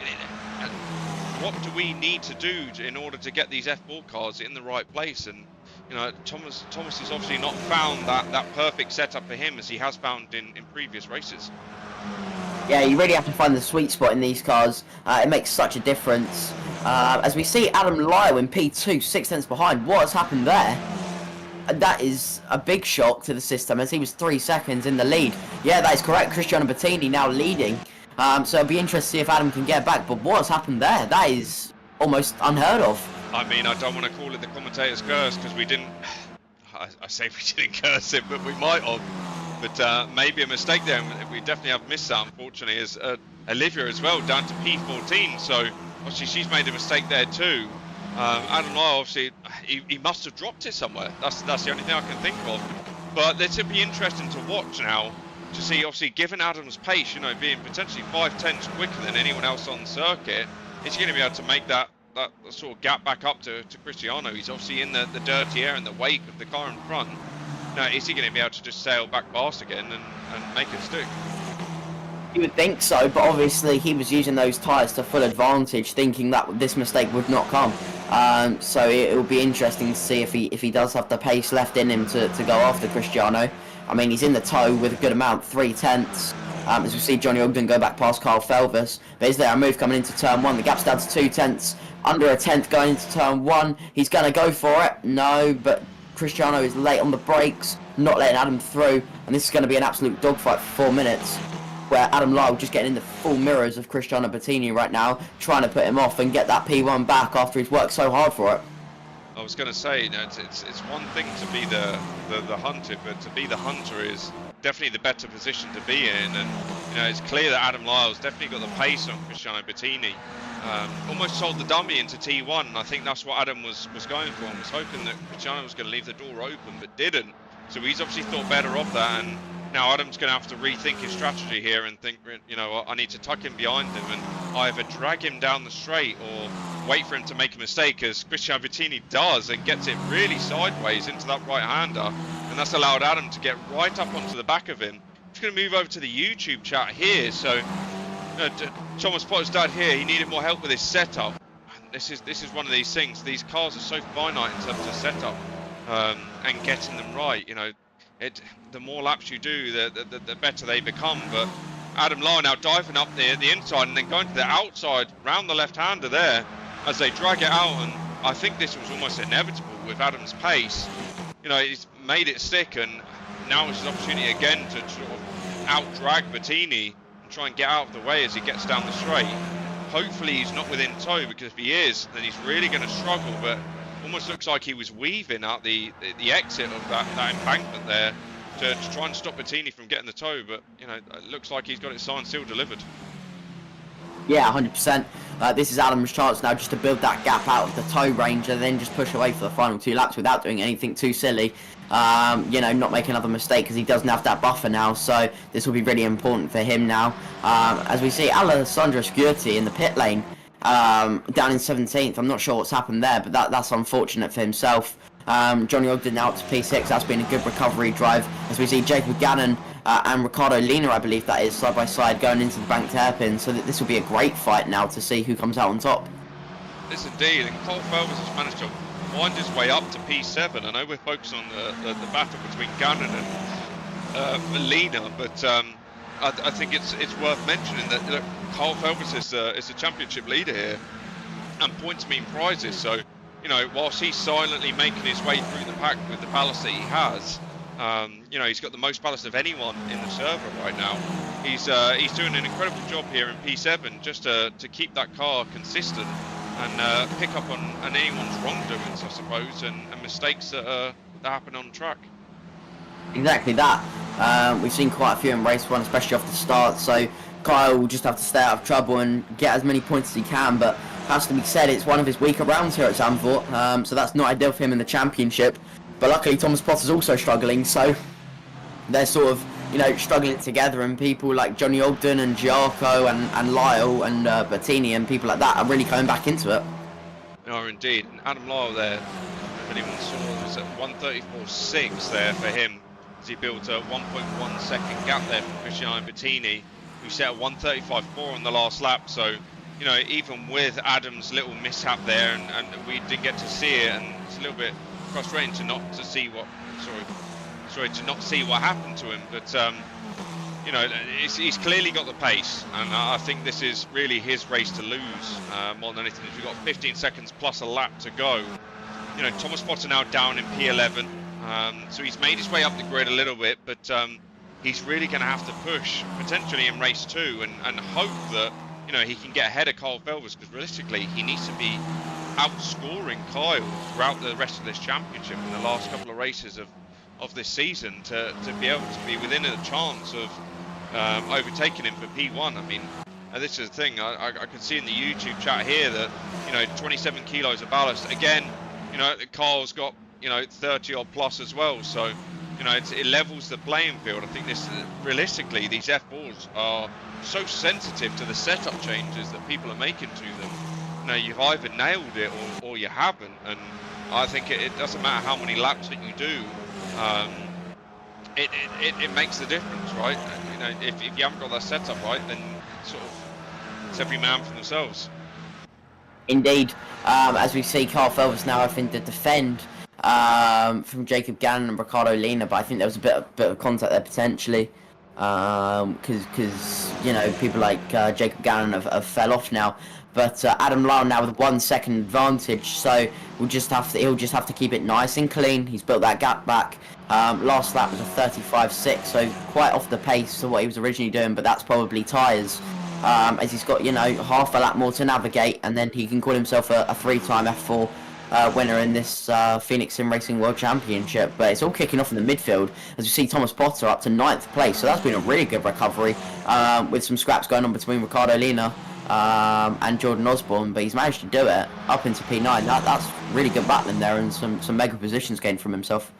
what do we need to do in order to get these F4 cars in the right place? And you know, Thomas has obviously not found that perfect setup for him as he has found in previous races. Yeah, you really have to find the sweet spot in these cars. It makes such a difference. As we see Adam Lyle in P2, 6 tenths behind. What has happened there? That is a big shock to the system, as he was 3 seconds in the lead. Yeah, that is correct. Cristiano Bettini now leading. So it'll be interesting to see if Adam can get back. But what has happened there? That is almost unheard of. I mean, I don't want to call it the commentator's curse, because we didn't... I say we didn't curse it, but we might have. But maybe a mistake there. We definitely have missed that, unfortunately, as Olivia as well, down to P14. So obviously she's made a mistake there too. Adam Lyle, obviously, he must have dropped it somewhere. That's the only thing I can think of. But it's going to be interesting to watch now, to see, obviously, given Adam's pace, you know, being potentially 5 tenths quicker than anyone else on the circuit, is he going to be able to make that that sort of gap back up to Cristiano. He's obviously in the dirty air in the wake of the car in front. Now, is he going to be able to just sail back past again and make it stick? You would think so, but obviously he was using those tyres to full advantage, thinking that this mistake would not come. So it will be interesting to see if he does have the pace left in him to go after Cristiano. I mean, he's in the tow with a good amount, 3/10. As we see Johnny Ogden go back past Kyle Felvis. But is there a move coming into turn 1? The gap's down to 2/10. Under a tenth going into turn 1. He's going to go for it. No, but Cristiano is late on the brakes, not letting Adam through. And this is going to be an absolute dogfight for 4 minutes, where Adam Lyle just getting in the full mirrors of Cristiano Bettini right now, trying to put him off and get that P1 back after he's worked so hard for it. I was going to say, you know, it's one thing to be the hunter, but to be the hunter is definitely the better position to be in. And you know, it's clear that Adam Lyle's definitely got the pace on Cristiano Bettini. Almost sold the dummy into T1, and I think that's what Adam was going for, and was hoping that Cristiano was going to leave the door open, but didn't. So he's obviously thought better of that, and now Adam's going to have to rethink his strategy here and think, you know, I need to tuck him behind him and either drag him down the straight or wait for him to make a mistake, as Cristiano Bettini does, and gets it really sideways into that right-hander, and that's allowed Adam to get right up onto the back of him. I'm just going to move over to the YouTube chat here. So Thomas Potter's dad here, he needed more help with his setup. And this is one of these things. These cars are so finite in terms of setup and getting them right. You know, the more laps you do, the better they become. But Adam Lyle now diving up the inside and then going to the outside round the left-hander there as they drag it out. And I think this was almost inevitable with Adam's pace. You know, he's made it stick, and now it's his opportunity again to sort of out-drag Bettini and try and get out of the way as he gets down the straight. Hopefully he's not within tow, because if he is, then he's really going to struggle. But almost looks like he was weaving out the exit of that embankment there to try and stop Bettini from getting the tow. But you know, it looks like he's got it signed, sealed, delivered. Yeah, 100%. This is Adam's chance now just to build that gap out of the tow range and then just push away for the final 2 laps without doing anything too silly. You know, not make another mistake, because he doesn't have that buffer now. So this will be really important for him now. As we see Alessandro Sciurti in the pit lane, down in 17th. I'm not sure what's happened there, but that's unfortunate for himself. Johnny Ogden now up to P6. That's been a good recovery drive. As we see Jacob Gannon and Ricardo Lina, I believe that is, side by side going into the banked hairpin. So this will be a great fight now to see who comes out on top. Yes, indeed. And Cole Felvis has managed to wind his way up to P7. I know we're focused on the battle between Gannon and Lina, but I think it's worth mentioning that, look, Cole Felvis is a championship leader here, and points mean prizes. So, you know, whilst he's silently making his way through the pack with the ballast that he has, you know, he's got the most ballast of anyone in the server right now. He's doing an incredible job here in P7 just to keep that car consistent and pick up on anyone's wrongdoings, I suppose, and mistakes that happen on track. Exactly that. We've seen quite a few in race 1, especially off the start. So Kyle will just have to stay out of trouble and get as many points as he can. But has to be said, it's one of his weaker rounds here at Zandvoort. So that's not ideal for him in the championship. But luckily, Thomas Potter's also struggling. So they're sort of, you know, struggling together, and people like Johnny Ogden and Giaco and Lyle and Bettini and people like that are really coming back into it. They are indeed. And Adam Lyle there, if anyone saw, was at 1:34.6 there for him, as he built a 1.1 second gap there from Cristiano Bettini, who set a 1:35.4 on the last lap. So, you know, even with Adam's little mishap there, and we didn't get to see it, and it's a little bit frustrating to not see what happened to him. But you know, he's clearly got the pace, and I think this is really his race to lose more than anything. We've got 15 seconds plus a lap to go. You know, Thomas Potter now down in P11, so he's made his way up the grid a little bit, but he's really going to have to push potentially in race 2 and hope that, you know, he can get ahead of Kyle Felvis, because realistically he needs to be outscoring Kyle throughout the rest of this championship in the last couple of races of this season to be able to be within a chance of overtaking him for P1. I mean, this is the thing, I can see in the YouTube chat here that, you know, 27 kilos of ballast. Again, you know, Kyle's got, you know, 30 odd plus as well. So, you know, it levels the playing field. I think this, realistically, these F4s are so sensitive to the setup changes that people are making to them. you've either nailed it or you haven't. And I think it doesn't matter how many laps that you do. It makes the difference, right? If you haven't got that setup right, then sort of it's every man for themselves. Indeed, as we see, Carl Felvis now having to defend from Jacob Gannon and Ricardo Lina, but I think there was a bit of contact there potentially, because people like Jacob Gannon have fell off now. But Adam Lyle now with 1 second advantage, so he'll just have to keep it nice and clean. He's built that gap back. Last lap was a 35.6, so quite off the pace of what he was originally doing, but that's probably tyres. As he's got, half a lap more to navigate, and then he can call himself a 3-time F4 winner in this Phoenix Sim Racing World Championship. But it's all kicking off in the midfield, as you see Thomas Potter up to 9th place, so that's been a really good recovery, with some scraps going on between Ricardo Lina and Jordan Osborne, but he's managed to do it up into P9. That's really good battling there, and some mega positions gained from himself.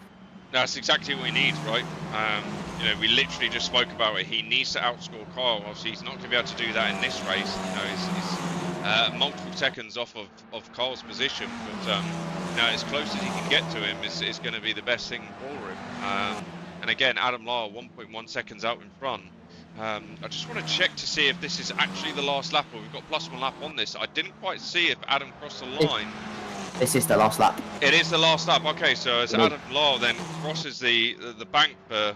That's exactly what he needs, right? We literally just spoke about it. He needs to outscore Kyle. Obviously, he's not going to be able to do that in this race. He's multiple seconds off of Kyle's position, but as close as he can get to him is going to be the best thing for him. And again, Adam Lyle 1.1 seconds out in front. I just want to check to see if this is actually the last lap, or we've got +1 lap on this. I didn't quite see if Adam crossed the line. This is the last lap. It is the last lap. Okay, so as Adam Lyle then crosses the bank for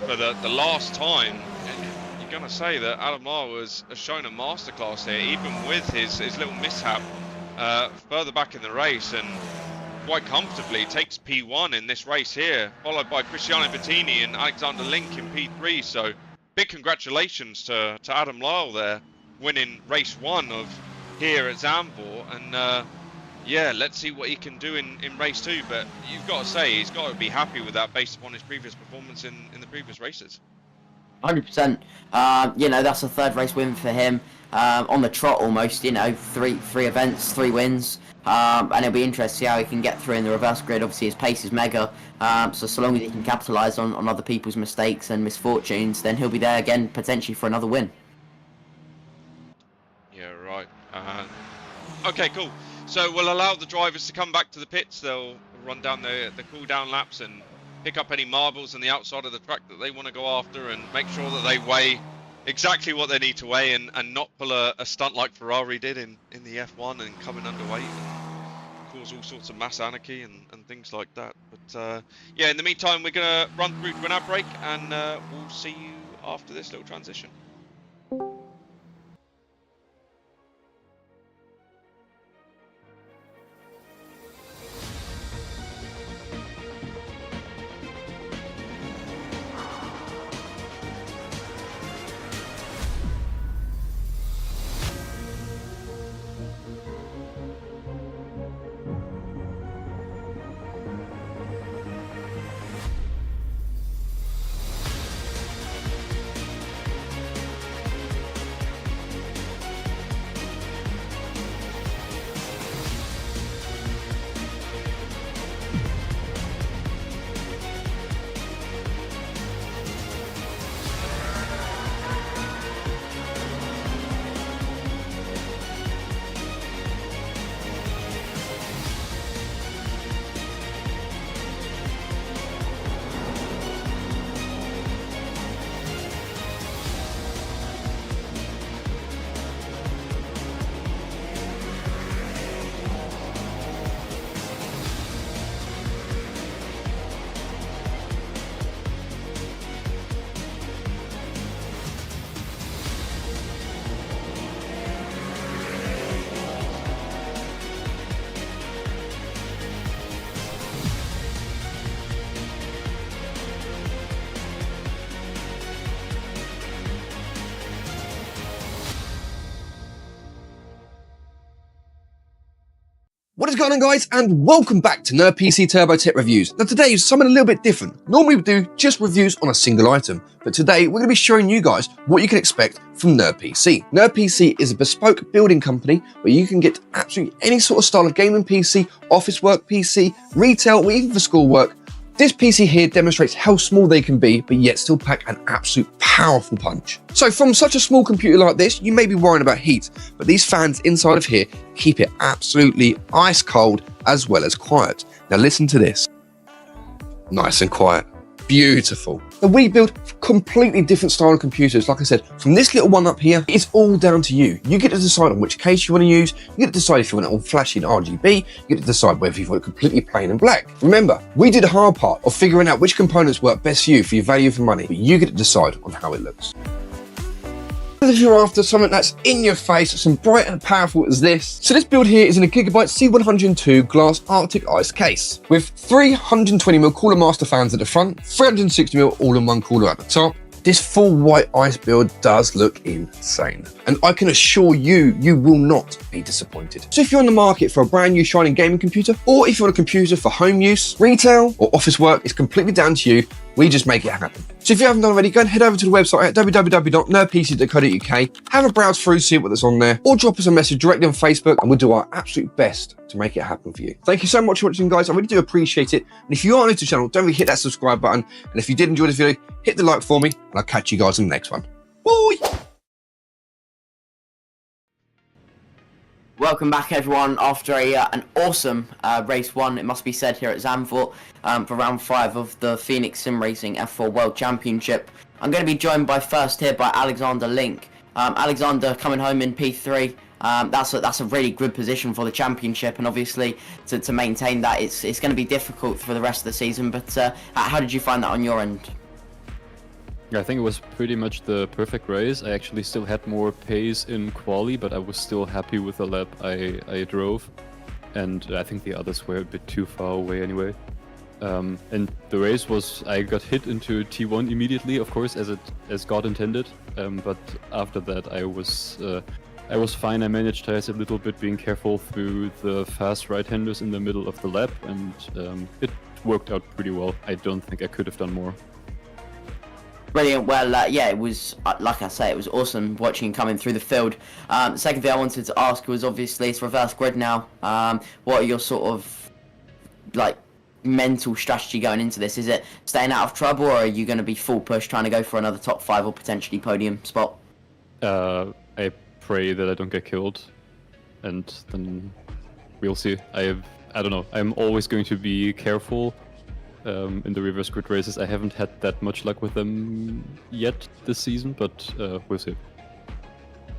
the last time, you're going to say that Adam Lyle has shown a masterclass here, even with his little mishap further back in the race, and quite comfortably takes P1 in this race here, followed by Cristiano Bettini and Alexander Link in P3. So big congratulations to Adam Lyle there, winning race 1 of here at Zandvoort. And let's see what he can do in race 2. But you've got to say, he's got to be happy with that based upon his previous performance in the previous races. 100%. That's a 3rd race win for him. On the trot almost, 3 events, 3 wins. And it'll be interesting to see how he can get through in the reverse grid. Obviously his pace is mega, so long as he can capitalise on other people's mistakes and misfortunes, then he'll be there again potentially for another win. Yeah, right. Okay, cool. So we'll allow the drivers to come back to the pits. They'll run down the cool down laps and pick up any marbles on the outside of the track that they want to go after, and make sure that they weigh exactly what they need to weigh, and not pull a stunt like Ferrari did in the F1 and come in underweight and cause all sorts of mass anarchy and things like that. But in the meantime, we're going to run through to an ad break, and we'll see you after this little transition. What is going on, guys, and welcome back to Nerd PC Turbo Tech Reviews. Now today is something a little bit different. Normally we do just reviews on a single item, but today we're going to be showing you guys what you can expect from Nerd PC. Nerd PC is a bespoke building company where you can get absolutely any sort of style of gaming PC, office work PC, retail, or even for school work This PC here demonstrates how small they can be, but yet still pack an absolute powerful punch. So from such a small computer like this, you may be worrying about heat, but these fans inside of here keep it absolutely ice cold as well as quiet. Now listen to this. Nice and quiet. Beautiful. Now we build completely different style of computers. Like I said, from this little one up here, it's all down to you. You get to decide on which case you want to use. You get to decide if you want it all flashy and RGB. You get to decide whether you want it completely plain and black. Remember, we did the hard part of figuring out which components work best for you for your value for money, but you get to decide on how it looks. If you're after something that's in your face, some bright and powerful as this. So this build here is in a Gigabyte C102 glass Arctic Ice case with 320mm cooler master fans at the front, 360mm all-in-one cooler at the top. This full white ice build does look insane, and I can assure you, you will not be disappointed. So if you're on the market for a brand new shining gaming computer, or if you want a computer for home use, retail, or office work, it's completely down to you. We just make it happen. So if you haven't done already, go and head over to the website at www.nerdpc.co.uk, have a browse through, see what that's on there, or drop us a message directly on Facebook, and we'll do our absolute best to make it happen for you. Thank you so much for watching, guys. I really do appreciate it. And if you are new to the channel, don't forget to hit that subscribe button. And if you did enjoy this video, hit the like for me, and I'll catch you guys in the next one. Bye! Welcome back, everyone, after an awesome race one, it must be said, here at Zandvoort for round 5 of the Phoenix Sim Racing F4 World Championship. I'm going to be joined first here by Alexander Link. Alexander coming home in P3. That's a really good position for the championship, and obviously to maintain that, it's going to be difficult for the rest of the season. But how did you find that on your end? Yeah, I think it was pretty much the perfect race. I actually still had more pace in quali, but I was still happy with the lap I drove. And I think the others were a bit too far away anyway. And the race was, I got hit into T1 immediately, of course, as God intended. But after that, I was fine. I managed tires a little bit, being careful through the fast right-handers in the middle of the lap, and it worked out pretty well. I don't think I could have done more. Brilliant. Well, yeah, it was, like I say, it was awesome watching him coming through the field. The second thing I wanted to ask was, obviously, it's reverse grid now. What are your sort of, like, mental strategy going into this? Is it staying out of trouble, or are you going to be full push trying to go for another top 5 or potentially podium spot? I pray that I don't get killed, and then we'll see. I don't know. I'm always going to be careful. In the reverse grid races, I haven't had that much luck with them yet this season, but we'll see.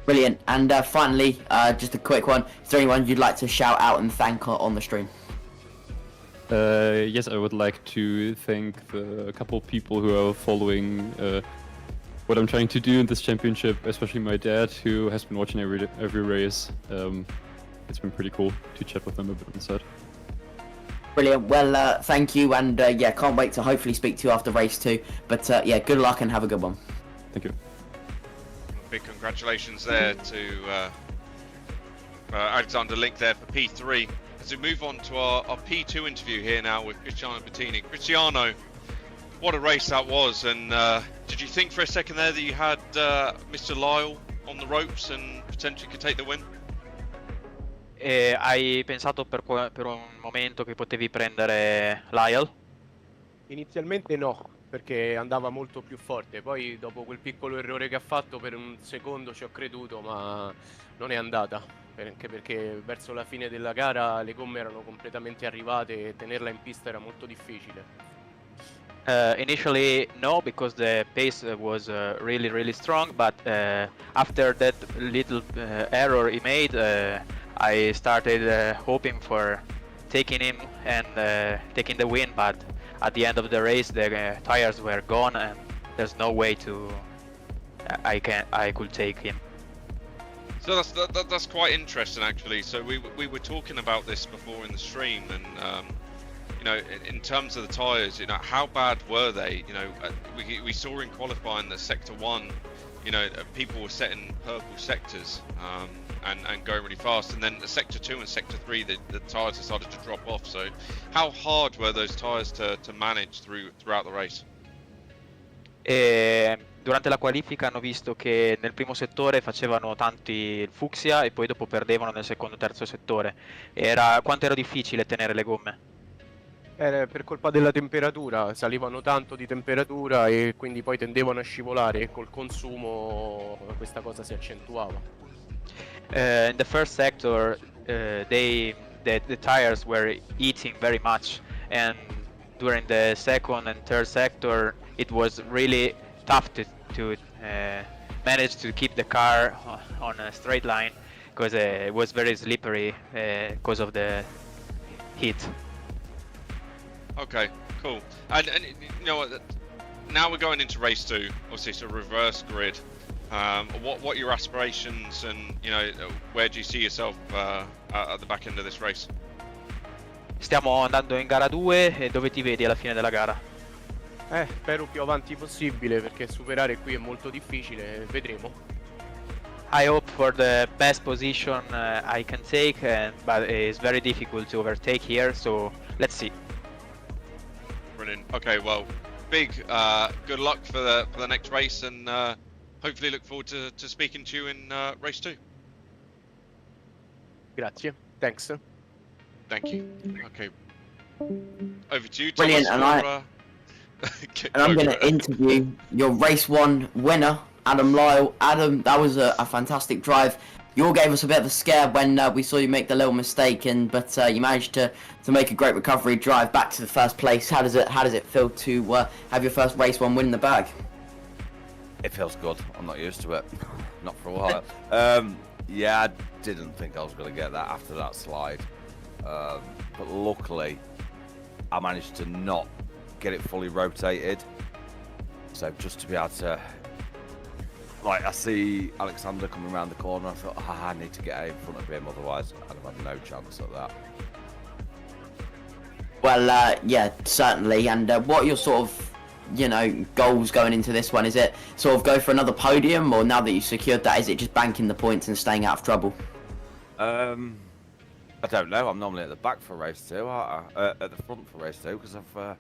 Brilliant. And finally, just a quick one. Is there anyone you'd like to shout out and thank on the stream? Yes, I would like to thank a couple of people who are following what I'm trying to do in this championship, especially my dad, who has been watching every race. It's been pretty cool to chat with them a bit on the side. Brilliant. Well, thank you, and yeah, can't wait to hopefully speak to you after race 2. But yeah, good luck and have a good one. Thank you. Big congratulations there to Alexander Link there for P3. As we move on to our P2 interview here now with Cristiano Bettini. Cristiano, what a race that was, and did you think for a second there that you had Mr. Lyle on the ropes and potentially could take the win? Hai pensato per un momento che potevi prendere Lyle? Inizialmente no, perché andava molto più forte, poi dopo quel piccolo errore che ha fatto per un secondo ci ho creduto, ma non è andata, anche perché verso la fine della gara le gomme erano completamente arrivate e tenerla in pista era molto difficile. Initially no, because the pace was really strong, but after that little error he made, I started hoping for taking him and taking the win, but at the end of the race the tires were gone and there's no way I could take him. So that's quite interesting actually. So we were talking about this before in the stream, and you know, in terms of the tyres, you know, how bad were they? You know, we saw in qualifying that Sector 1, you know, people were setting purple sectors and going really fast, and then the Sector 2 and Sector 3, the tyres decided to drop off. So how hard were those tyres to manage throughout the race? Durante la qualifica hanno visto che nel primo settore facevano tanti il fucsia e poi dopo perdevano nel secondo e terzo settore. Quanto era difficile tenere le gomme? Era per colpa della temperatura, salivano tanto di temperatura e quindi poi tendevano a scivolare e col consumo questa cosa si accentuava. In the first sector, the tires were eating very much, and during the second and third sector, it was really tough to manage to keep the car on a straight line because it was very slippery because of the heat. Okay, cool. And you know what? Now we're going into race 2. Obviously, it's a reverse grid. What are your aspirations, and you know, where do you see yourself at the back end of this race? Stiamo andando in gara 2 e dove ti vedi alla fine della gara? Spero più avanti possibile perché superare qui è molto difficile, vedremo. I hope for the best position I can take, but it's very difficult to overtake here, so let's see. Brilliant. Okay, well, big good luck for the next race, and hopefully look forward to speaking to you in race 2. Grazie, thanks. Thank you. Okay. Over to you, Brilliant, Thomas. and I'm going to interview your race 1 winner, Adam Lyle. Adam, that was a fantastic drive. You all gave us a bit of a scare when we saw you make the little mistake, but you managed to make a great recovery drive back to the first place. How does it feel to have your first race 1 win in the bag? It feels good. I'm not used to it. Not for a while. Yeah, I didn't think I was going to get that after that slide. But luckily, I managed to not get it fully rotated. So just to be able to, like, I see Alexander coming around the corner, I thought, I need to get out in front of him, otherwise I'd have had no chance at that. Well, yeah, certainly. And what are your sort of, you know, goals going into this one? Is it sort of go for another podium, or now that you've secured that, is it just banking the points and staying out of trouble? I don't know. I'm normally at the back for race 2, at the front for race 2, because I've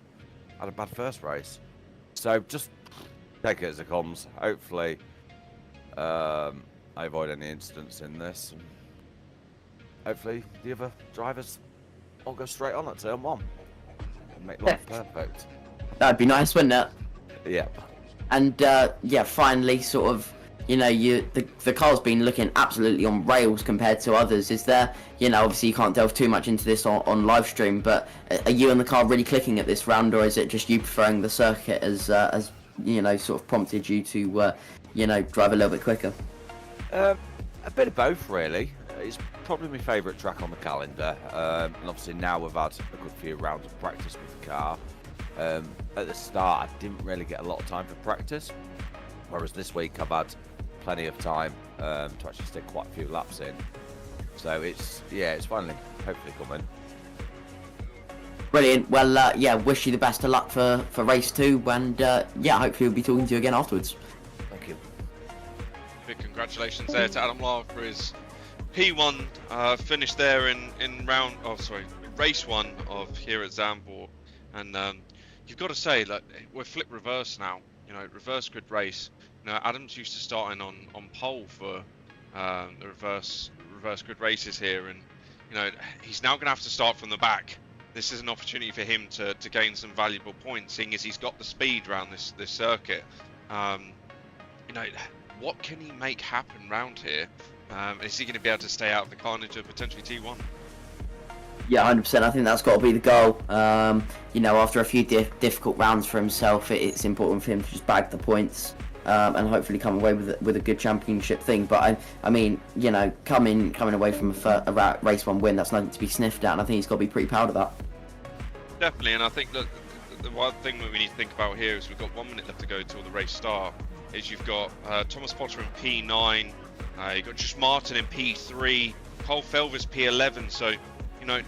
had a bad first race. So just take it as it comes. Hopefully, I avoid any incidents in this. And hopefully, the other drivers all go straight on at turn 1 and make life perfect. That'd be nice, wouldn't it? Yeah. And yeah, finally, sort of, you know, the car's been looking absolutely on rails compared to others. Is there, you know, obviously you can't delve too much into this on live stream, but are you and the car really clicking at this round, or is it just you preferring the circuit as you know, sort of prompted you to you know, drive a little bit quicker? A bit of both, really. It's probably my favourite track on the calendar, and obviously now we've had a good few rounds of practice with the car. At the start, I didn't really get a lot of time for practice, whereas this week I've had plenty of time to actually stick quite a few laps in. So it's finally hopefully coming. Brilliant. Well, yeah, wish you the best of luck for race 2, and yeah, hopefully we'll be talking to you again afterwards. Thank you. Big congratulations there to Adam Lyle for his P1 finish there in race 1 of here at Zandvoort. And you've got to say, like, we're flip reverse now. You know, reverse grid race. You know, Adam's used to starting on pole for the reverse grid races here, and you know, he's now going to have to start from the back. This is an opportunity for him to gain some valuable points, seeing as he's got the speed around this circuit. You know, what can he make happen round here? Is he going to be able to stay out of the carnage of potentially T1? Yeah, 100%. I think that's got to be the goal. You know, after a few difficult rounds for himself, it's important for him to just bag the points and hopefully come away with a good championship thing. But I mean, you know, coming away from a race 1 win, that's nothing to be sniffed at, and I think he's got to be pretty proud of that. Definitely, and I think that the one thing that we need to think about here is we've got 1 minute left to go till the race start. Is you've got Thomas Potter in P9, you've got Josh Martin in P3, Cole Felvers P11. So, you know,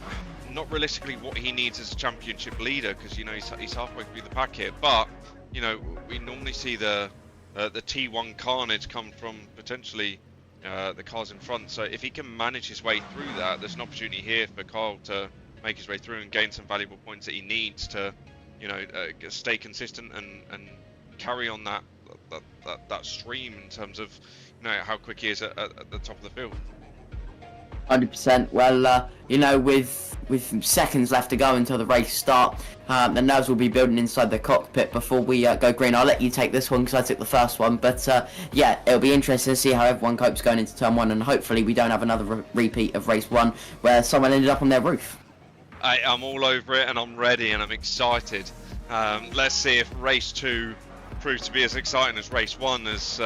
not realistically what he needs as a championship leader, because you know he's halfway through the pack here. But you know, we normally see the T1 carnage come from potentially the cars in front. So if he can manage his way through that, there's an opportunity here for Kyle to make his way through and gain some valuable points that he needs to, you know, stay consistent and carry on that stream in terms of, you know, how quick he is at the top of the field. 100%. Well, you know, with seconds left to go until the race start, the nerves will be building inside the cockpit before we go green. I'll let you take this one because I took the first one, but yeah, it'll be interesting to see how everyone copes going into turn 1, and hopefully we don't have another repeat of race 1 where someone ended up on their roof. I'm all over it, and I'm ready, and I'm excited. Let's see if race 2 proves to be as exciting as race 1. As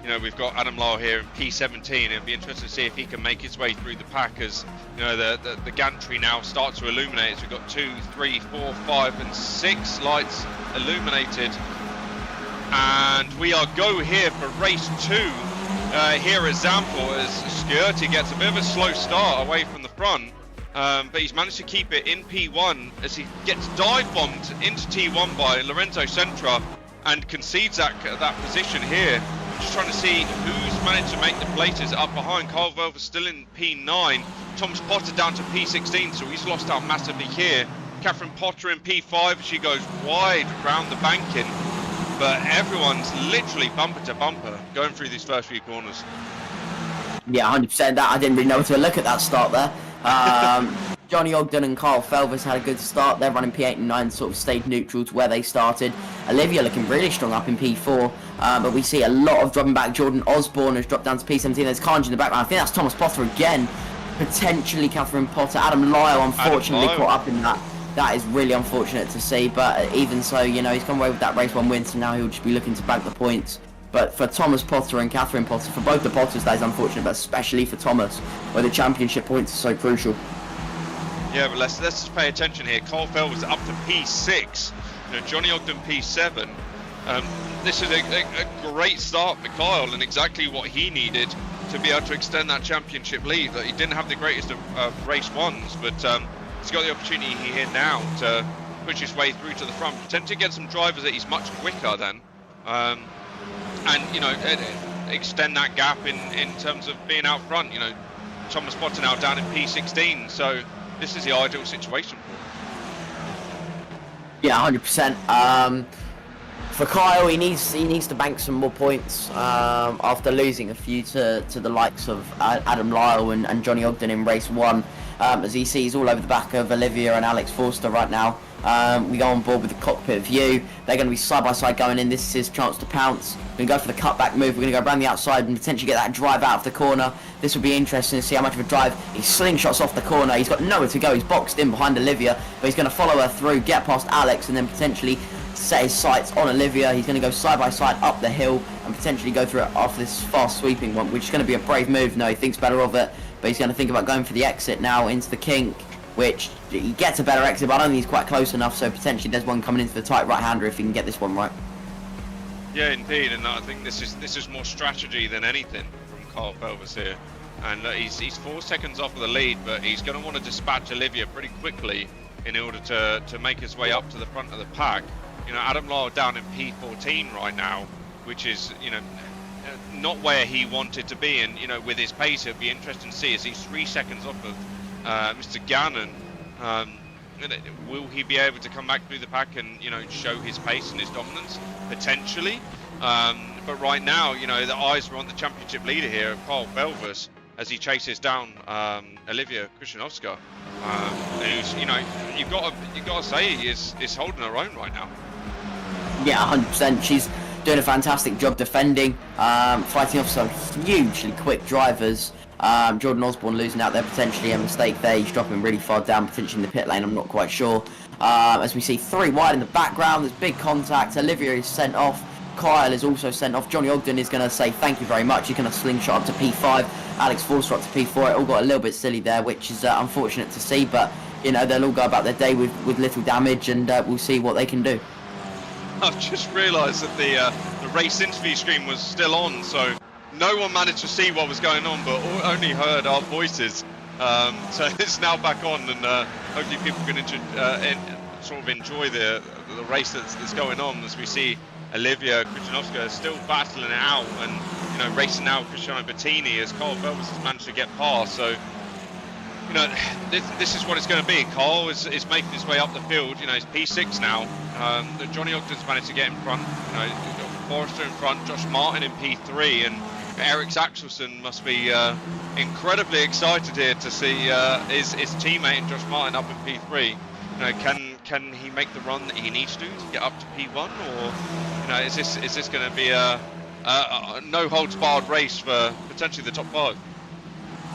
you know, we've got Adam Lyle here in P17. It'll be interesting to see if he can make his way through the pack, as you know, the gantry now starts to illuminate. So we've got 2, 3, 4, 5 and 6 lights illuminated, and we are go here for race 2 here at Zandvoort, as Skirty gets a bit of a slow start away from the front, but he's managed to keep it in P1 as he gets dive bombed into T1 by Lorenzo Centra and concedes that position here. Just trying to see who's managed to make the places up behind. Carl Velver still in P9. Thomas Potter down to P16, so he's lost out massively here. Catherine Potter in P5, she goes wide round the banking. But everyone's literally bumper to bumper going through these first few corners. Yeah, 100%. That I didn't really know where to look at that start there. Johnny Ogden and Carl Felvers had a good start. They're running P8 and 9, sort of stayed neutral to where they started. Olivia looking really strong up in P4, but we see a lot of dropping back. Jordan Osborne has dropped down to P17. There's Kanji in the background. I think that's Thomas Potter again. Potentially Catherine Potter. Adam Lyle unfortunately caught up in that. That is really unfortunate to see, but even so, you know, he's come away with that race 1 win, so now he'll just be looking to bag the points. But for Thomas Potter and Catherine Potter, for both the Potters, that is unfortunate, but especially for Thomas, where the championship points are so crucial. Yeah, but let's just pay attention here. Carl Fell was up to P6. You know, Johnny Ogden P7. This is a great start for Kyle, and exactly what he needed to be able to extend that championship lead. That he didn't have the greatest of race 1s, but he's got the opportunity here now to push his way through to the front, potentially get some drivers that he's much quicker than, and you know, extend that gap in terms of being out front. You know, Thomas Potter now down in P16, so this is the ideal situation for him. Yeah, 100%. For Kyle, he needs to bank some more points after losing a few to the likes of Adam Lyle and Johnny Ogden in race 1. As he sees all over the back of Olivia and Alex Forster right now. We go on board with the cockpit view. They're going to be side by side going in. This is his chance to pounce. We're going to go for the cutback move. We're going to go around the outside and potentially get that drive out of the corner. This will be interesting to see how much of a drive. He slingshots off the corner. He's got nowhere to go. He's boxed in behind Olivia, but he's going to follow her through, get past Alex, and then potentially set his sights on Olivia. He's going to go side by side up the hill and potentially go through it after this fast sweeping one, which is going to be a brave move. No, he thinks better of it, but he's going to think about going for the exit now into the kink, which he gets a better exit, but I don't think he's quite close enough, so potentially there's one coming into the tight right-hander if he can get this one right. Yeah, indeed, and I think this is more strategy than anything from Carl Felvers here. And he's 4 seconds off of the lead, but he's going to want to dispatch Olivia pretty quickly in order to make his way up to the front of the pack. You know, Adam Lyle down in P14 right now, which is, you know, not where he wanted to be, and you know, with his pace, it'd be interesting to see as he's 3 seconds off of Mr. Gannon. Will he be able to come back through the pack and, you know, show his pace and his dominance? Potentially. But right now, you know, the eyes are on the championship leader here, Carl Felvers, as he chases down Olivia Krishnovska, who's, you know, you've got to say is holding her own right now. Yeah, 100%. She's doing a fantastic job defending, fighting off some hugely quick drivers. Jordan Osborne losing out there, potentially a mistake there. He's dropping really far down, potentially in the pit lane, I'm not quite sure. As we see 3 wide in the background, there's big contact. Olivia is sent off. Kyle is also sent off. Johnny Ogden is going to say thank you very much. He's going to slingshot up to P5. Alex Forster up to P4. It all got a little bit silly there, which is unfortunate to see, but you know, they'll all go about their day with little damage, and we'll see what they can do. I've just realised that the race interview stream was still on, so no one managed to see what was going on, but only heard our voices. So it's now back on, and hopefully people can sort of enjoy the race that's going on, as we see Olivia Krishnovska still battling it out, and you know, racing out Cristiano Bettini as Carl Felvers has managed to get past. So you know, this is what it's going to be. Carl is making his way up the field. You know, he's P6 now. Johnny Ogden's managed to get in front. You know, you've got Forrester in front, Josh Martin in P3, and Eric Axelson must be incredibly excited here to see his teammate Josh Martin up in P3. You know, can he make the run that he needs to get up to P1, or you know, is this going to be a no holds barred race for potentially the top 5?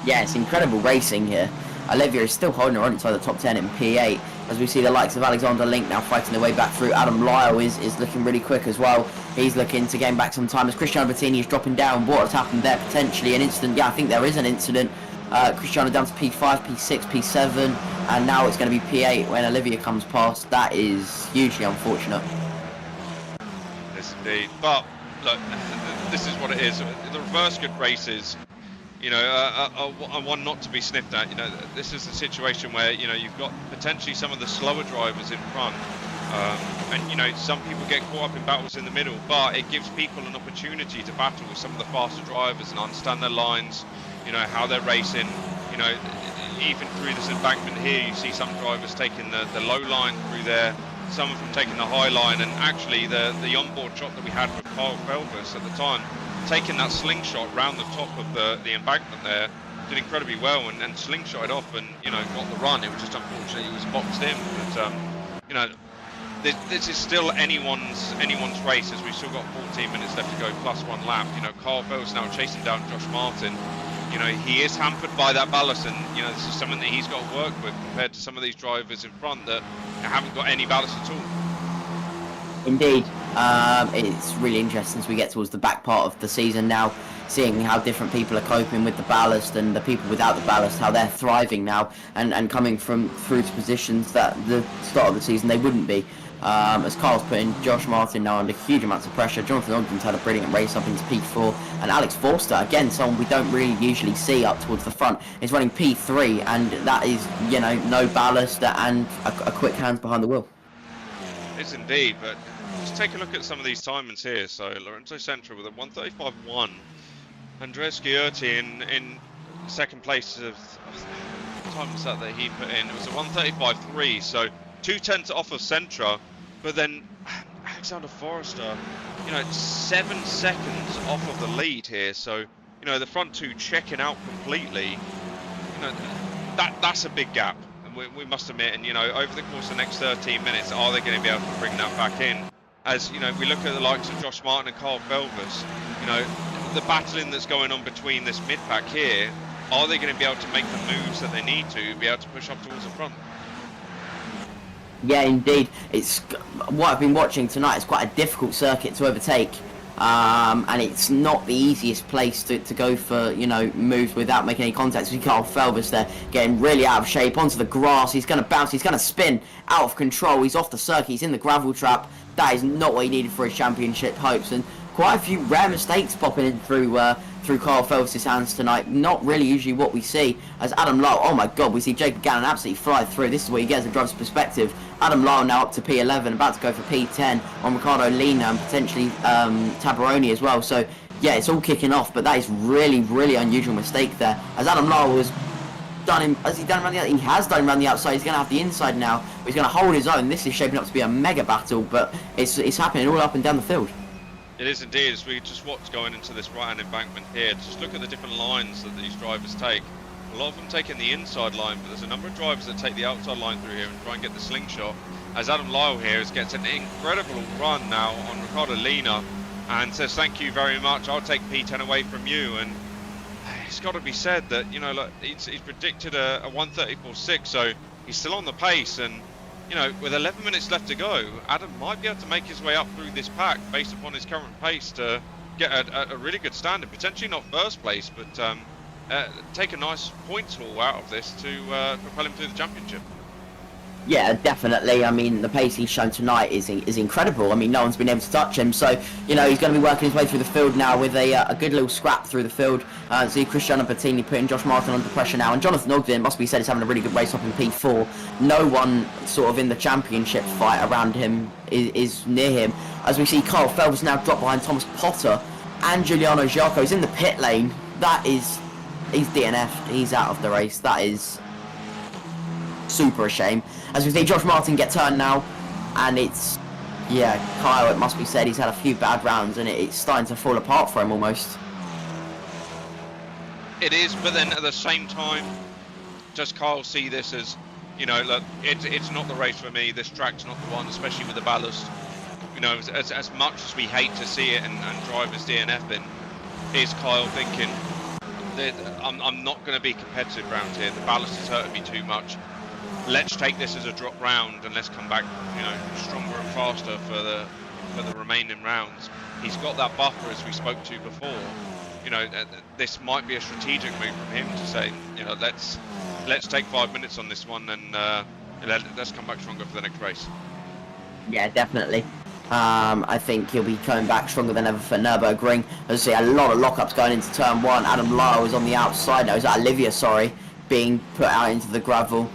Yeah, it's incredible racing here. Olivia is still holding her on inside the top 10 in P8, as we see the likes of Alexander Link now fighting their way back through. Adam Lyle is looking really quick as well. He's looking to gain back some time as Cristiano Bettini is dropping down. What has happened there? Potentially an incident. Yeah, I think there is an incident. Cristiano down to P5, P6, P7, and now it's going to be P8 when Olivia comes past. That is hugely unfortunate. Yes, indeed. But look, this is what it is. The reverse good races, you know, are one not to be sniffed at. You know, this is a situation where, you know, you've got potentially some of the slower drivers in front, and you know, some people get caught up in battles in the middle, but it gives people an opportunity to battle with some of the faster drivers and understand their lines, you know, how they're racing. You know, even through this embankment here, you see some drivers taking the low line through there, some of them taking the high line, and actually the onboard shot that we had with Kyle Felvis at the time, taking that slingshot round the top of the embankment there, did incredibly well and slingshotted off and, you know, got the run. It was just unfortunately he was boxed in, but you know, this is still anyone's race, as we've still got 14 minutes left to go plus 1 lap. You know, Kyle Felvis now chasing down Josh Martin. You know, he is hampered by that ballast, and you know, this is something that he's got to work with compared to some of these drivers in front that haven't got any ballast at all. Indeed. It's really interesting as we get towards the back part of the season now, seeing how different people are coping with the ballast, and the people without the ballast, how they're thriving now and coming through to positions that the start of the season they wouldn't be. As Carl's putting Josh Martin now under huge amounts of pressure. Jonathan Ogden's had a brilliant race up into P4, and Alex Forster, again, someone we don't really usually see up towards the front, is running P3, and that is, you know, no ballast and a quick hands behind the wheel. It's indeed, but just take a look at some of these timings here. So Lorenzo Central with a 1:35.1, Andreas Giorti in second place of what time was that he put in? It was a 1:35.3, so 2/10 off of Centra, but then Alexander Forrester, you know, 7 seconds off of the lead here. So, you know, the front two checking out completely. You know, that's a big gap, and we must admit. And you know, over the course of the next 13 minutes, are they going to be able to bring that back in? As you know, we look at the likes of Josh Martin and Carl Felvis. You know, the battling that's going on between this mid pack here. Are they going to be able to make the moves that they need to be able to push up towards the front? Yeah, indeed. It's what I've been watching tonight. It's quite a difficult circuit to overtake, and it's not the easiest place to go for, you know, moves without making any contact. So Carl Felvis there getting really out of shape onto the grass. He's going to bounce. He's going to spin out of control. He's off the circuit. He's in the gravel trap. That is not what he needed for his championship hopes, and quite a few rare mistakes popping in through Carl Felvis' hands tonight. Not really usually what we see. As Adam Lyle, oh my god, we see Jacob Gannon absolutely fly through. This is where he gets the driver's perspective. Adam Lyle now up to P11, about to go for P10 on Ricardo Lina and potentially Tabaroni as well. So yeah, it's all kicking off, but that is really, really unusual mistake there. As Adam Lyle has done him around the outside. He has done him around the outside. He's going to have the inside now. He's going to hold his own. This is shaping up to be a mega battle, but it's happening all up and down the field. It is indeed. As we just watch going into this right-hand embankment here, just look at the different lines that these drivers take. A lot of them taking the inside line, but there's a number of drivers that take the outside line through here and try and get the slingshot. As Adam Lyle here gets an incredible run now on Ricardo Lina and says, thank you very much, I'll take P10 away from you. And it's got to be said that, you know, look, he's predicted a 1:34.6, so he's still on the pace. And you know, with 11 minutes left to go, Adam might be able to make his way up through this pack based upon his current pace to get a really good standard. Potentially not first place, but take a nice points haul out of this to propel him through the championship. Yeah, definitely. I mean, the pace he's shown tonight is incredible. I mean, no one's been able to touch him. So, you know, he's going to be working his way through the field now with a good little scrap through the field. See Cristiano Bettini putting Josh Martin under pressure now. And Jonathan Ogden, must be said, is having a really good race up in P4. No one sort of in the championship fight around him is near him. As we see Carl Felvis now drop behind Thomas Potter. And Giuliano Giacco is in the pit lane. He's DNF'd. He's out of the race. That is super a shame. As we see Josh Martin get turned now, and it's, yeah, Kyle, it must be said, he's had a few bad rounds and it's starting to fall apart for him almost. It is, but then at the same time, does Kyle see this as, you know, look, it's not the race for me, this track's not the one, especially with the ballast. You know, as much as we hate to see it and drivers DNFing, is Kyle thinking, that I'm not going to be competitive round here, the ballast is hurting me too much. Let's take this as a drop round and let's come back, you know, stronger and faster for the remaining rounds. He's got that buffer, as we spoke to before. You know, this might be a strategic move from him to say, you know, let's take 5 minutes on this one and let's come back stronger for the next race. Yeah, definitely. I think he'll be coming back stronger than ever for Nürburgring. As I see a lot of lockups going into turn one. Adam Lyle is on the outside now. Is that Olivia? Sorry, being put out into the gravel.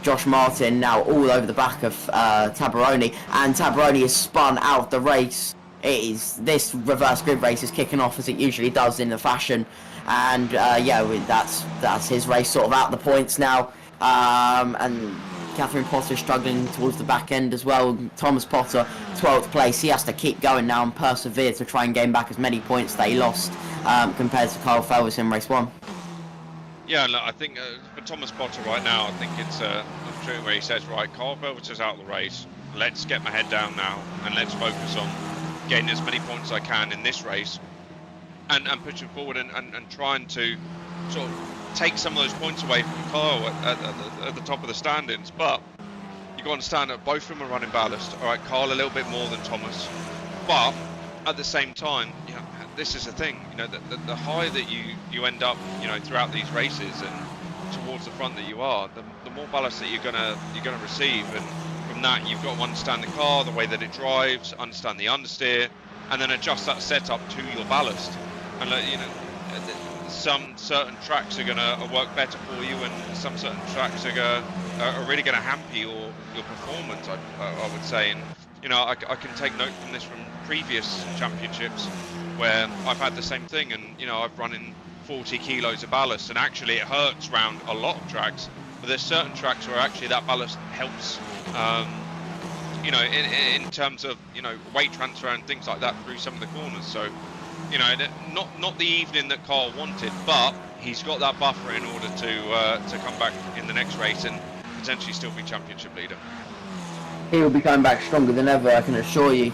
Josh Martin now all over the back of Tabaroni, and Tabaroni is spun out of the race. This reverse grid race is kicking off as it usually does in the fashion, and yeah, that's his race sort of out the points now. And Catherine Potter struggling towards the back end as well. Thomas Potter, 12th place. He has to keep going now and persevere to try and gain back as many points that he lost compared to Kyle Felvis in race one. Yeah, look, I think for Thomas Potter right now, I think it's true where he says, right, Kyle Felvis is out of the race. Let's get my head down now and let's focus on getting as many points as I can in this race and pushing forward and trying to sort of take some of those points away from Kyle at the top of the standings. But you've got to understand that both of them are running ballast. All right, Kyle a little bit more than Thomas, but at the same time, you know, this is the thing. You know, the higher that you end up, you know, throughout these races and towards the front that you are, the more ballast that you're gonna receive. And from that, you've got to understand the car, the way that it drives, understand the understeer, and then adjust that setup to your ballast. And you know, some certain tracks are gonna work better for you, and some certain tracks are really gonna hamper your performance. I would say, and you know, I can take note from this from previous championships where I've had the same thing, and you know, I've run in 40 kilos of ballast, and actually it hurts around a lot of tracks. But there's certain tracks where actually that ballast helps. You know, in terms of, you know, weight transfer and things like that through some of the corners. So, you know, not the evening that Carl wanted, but he's got that buffer in order to come back in the next race and potentially still be championship leader. He will be coming back stronger than ever, I can assure you.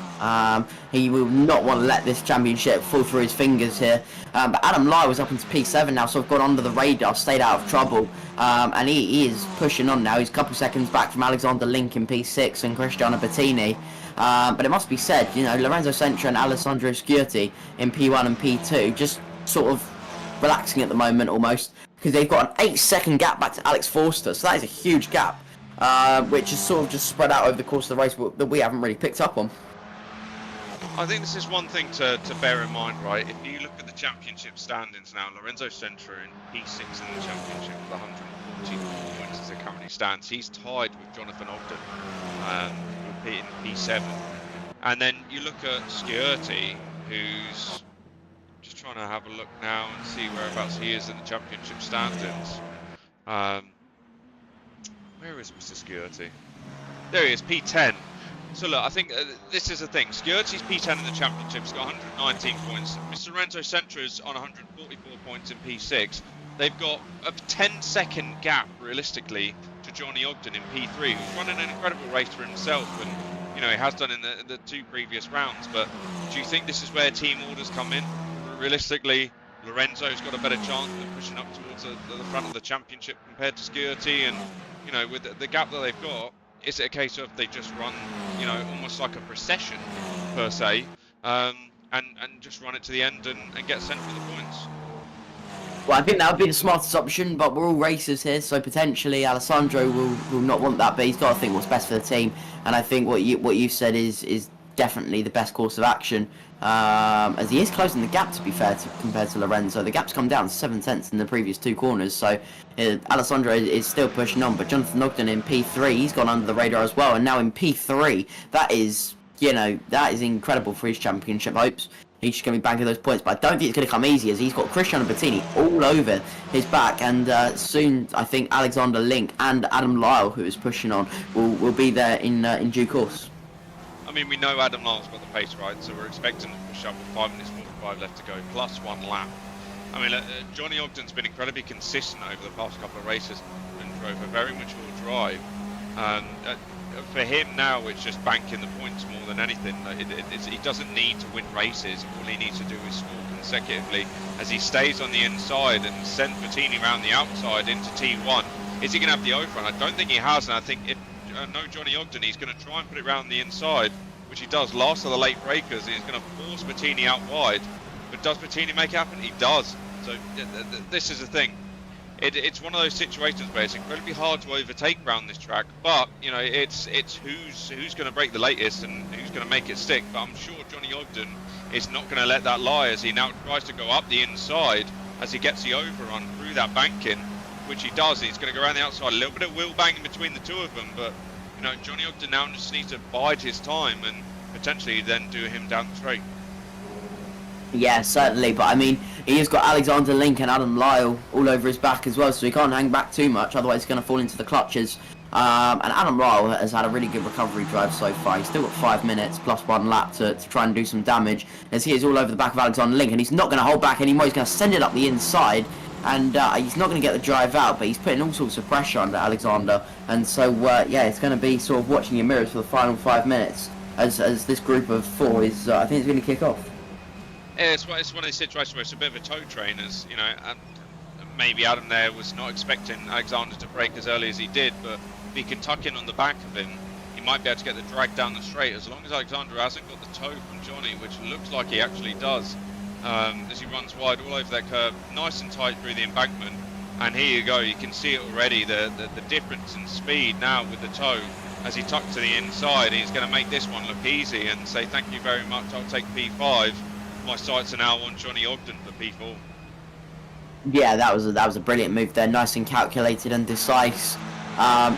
He will not want to let this championship fall through his fingers here. But Adam Lyle was up into P7 now, so I've gone under the radar, stayed out of trouble. And he is pushing on now. He's a couple seconds back from Alexander Link in P6 and Cristiano Bettini. But it must be said, you know, Lorenzo Sentra and Alessandro Sciurti in P1 and P2 just sort of relaxing at the moment almost, because they've got an 8-second gap back to Alex Forster, so that is a huge gap. Which is sort of just spread out over the course of the race that we haven't really picked up on. I think this is one thing to bear in mind, right? If you look at the championship standings now, Lorenzo Sentra in P6 in the championship with 144 points as it currently stands. He's tied with Jonathan Ogden in P7. And then you look at Sciurti, who's just trying to have a look now and see whereabouts he is in the championship standings. Where is Mr. Sciurti? There he is, P10. So look, I think this is the thing. Sciurti's P10 in the championship. He's got 119 points. Mr. Lorenzo Sentra's on 144 points in P6. They've got a 10-second gap, realistically, to Johnny Ogden in P3, who's running an incredible race for himself, and you know, he has done in the two previous rounds. But do you think this is where team orders come in? Realistically, Lorenzo's got a better chance of pushing up towards the front of the championship compared to Sciurti, and you know, with the gap that they've got, is it a case of they just run, you know, almost like a procession per se, and just run it to the end and get sent for the points? Well, I think that would be the smartest option, but we're all racers here, so potentially Alessandro will not want that, but he's got to think what's best for the team. And I think what you said is definitely the best course of action, as he is closing the gap, to be fair, compared to Lorenzo. The gap's come down 7/10 in the previous two corners, so Alessandro is still pushing on. But Jonathan Ogden in P3, he's gone under the radar as well, and now in P3, that is, you know, that is incredible for his championship hopes. He's just going to be banking those points, but I don't think it's going to come easy, as he's got Cristiano Bettini all over his back, and soon I think Alexander Link and Adam Lyle, who is pushing on, will be there in due course. I mean, we know Adam Lyle's got the pace right, so we're expecting to push up with 5 minutes 45 left to go, plus 1 lap. I mean, Johnny Ogden's been incredibly consistent over the past couple of races and drove a very mature drive. And for him now, it's just banking the points more than anything. He doesn't need to win races. All he needs to do is score consecutively as he stays on the inside and sends Bettini around the outside into T1. Is he going to have the overrun? I don't think he has, and I think if I know Johnny Ogden, he's going to try and put it around the inside, which he does last of the late breakers. He's going to force Bettini out wide. But does Bettini make it happen? He does. So this is the thing. It's one of those situations where it's incredibly hard to overtake around this track, but you know it's who's going to break the latest and who's going to make it stick. But I'm sure Johnny Ogden is not going to let that lie as he now tries to go up the inside as he gets the overrun through that banking, which he does. He's going to go around the outside, a little bit of wheel banging between the two of them, but you know Johnny Ogden now just needs to bide his time and potentially then do him down the straight. Yeah, certainly, but I mean, he has got Alexander Link and Adam Lyle all over his back as well, so he can't hang back too much, otherwise he's going to fall into the clutches. And Adam Lyle has had a really good recovery drive so far. He's still got 5 minutes plus 1 lap to try and do some damage, as he is all over the back of Alexander Link, and he's not going to hold back anymore. He's going to send it up the inside, and he's not going to get the drive out, but he's putting all sorts of pressure under Alexander, and so yeah, it's going to be sort of watching your mirrors for the final 5 minutes as this group of 4 is, I think, it's going to kick off. Yeah, it's one of these situations where it's a bit of a tow train, as you know. Maybe Adam there was not expecting Alexander to break as early as he did, but if he can tuck in on the back of him, he might be able to get the drag down the straight. As long as Alexander hasn't got the tow from Johnny, which looks like he actually does, as he runs wide all over that curve, nice and tight through the embankment. And here you go, you can see it already, the difference in speed now with the tow. As he tucks to the inside, he's going to make this one look easy and say thank you very much, I'll take P5. My sights are now on Johnny Ogden for P4. Yeah, that was a brilliant move there, nice and calculated and decisive.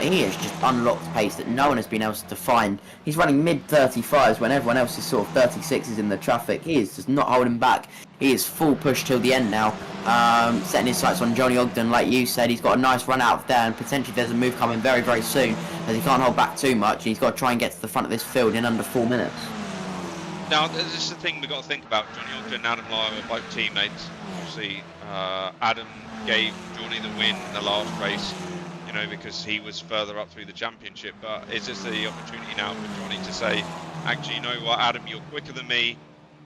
He has just unlocked pace that no one has been able to define. He's running mid-35s when everyone else is sort of 36s in the traffic. He is just not holding back. He is full push till the end now, setting his sights on Johnny Ogden, like you said. He's got a nice run out of there, and potentially there's a move coming very, very soon, as he can't hold back too much. He's got to try and get to the front of this field in under 4 minutes. Now, this is the thing we've got to think about. Johnny Ogden and Adam Lyle are both teammates. Obviously, Adam gave Johnny the win in the last race, you know, because he was further up through the championship. But is this the opportunity now for Johnny to say, actually, you know what, Adam, you're quicker than me.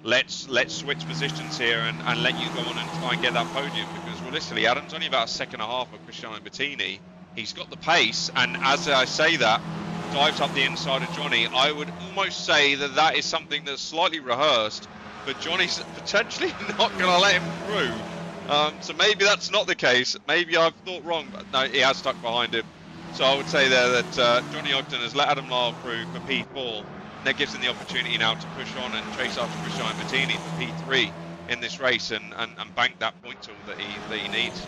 Let's switch positions here and let you go on and try and get that podium, because realistically, Adam's only about a second and a half of Cristiano Bettini. He's got the pace, and as I say that, dives up the inside of Johnny. I would almost say that is something that's slightly rehearsed, but Johnny's potentially not going to let him through. So maybe that's not the case. Maybe I've thought wrong, but no, he has stuck behind him. So I would say there that Johnny Ogden has let Adam Lyle through for P4, and that gives him the opportunity now to push on and chase after Cristiano Bettini for P3 in this race and bank that point tool that he needs.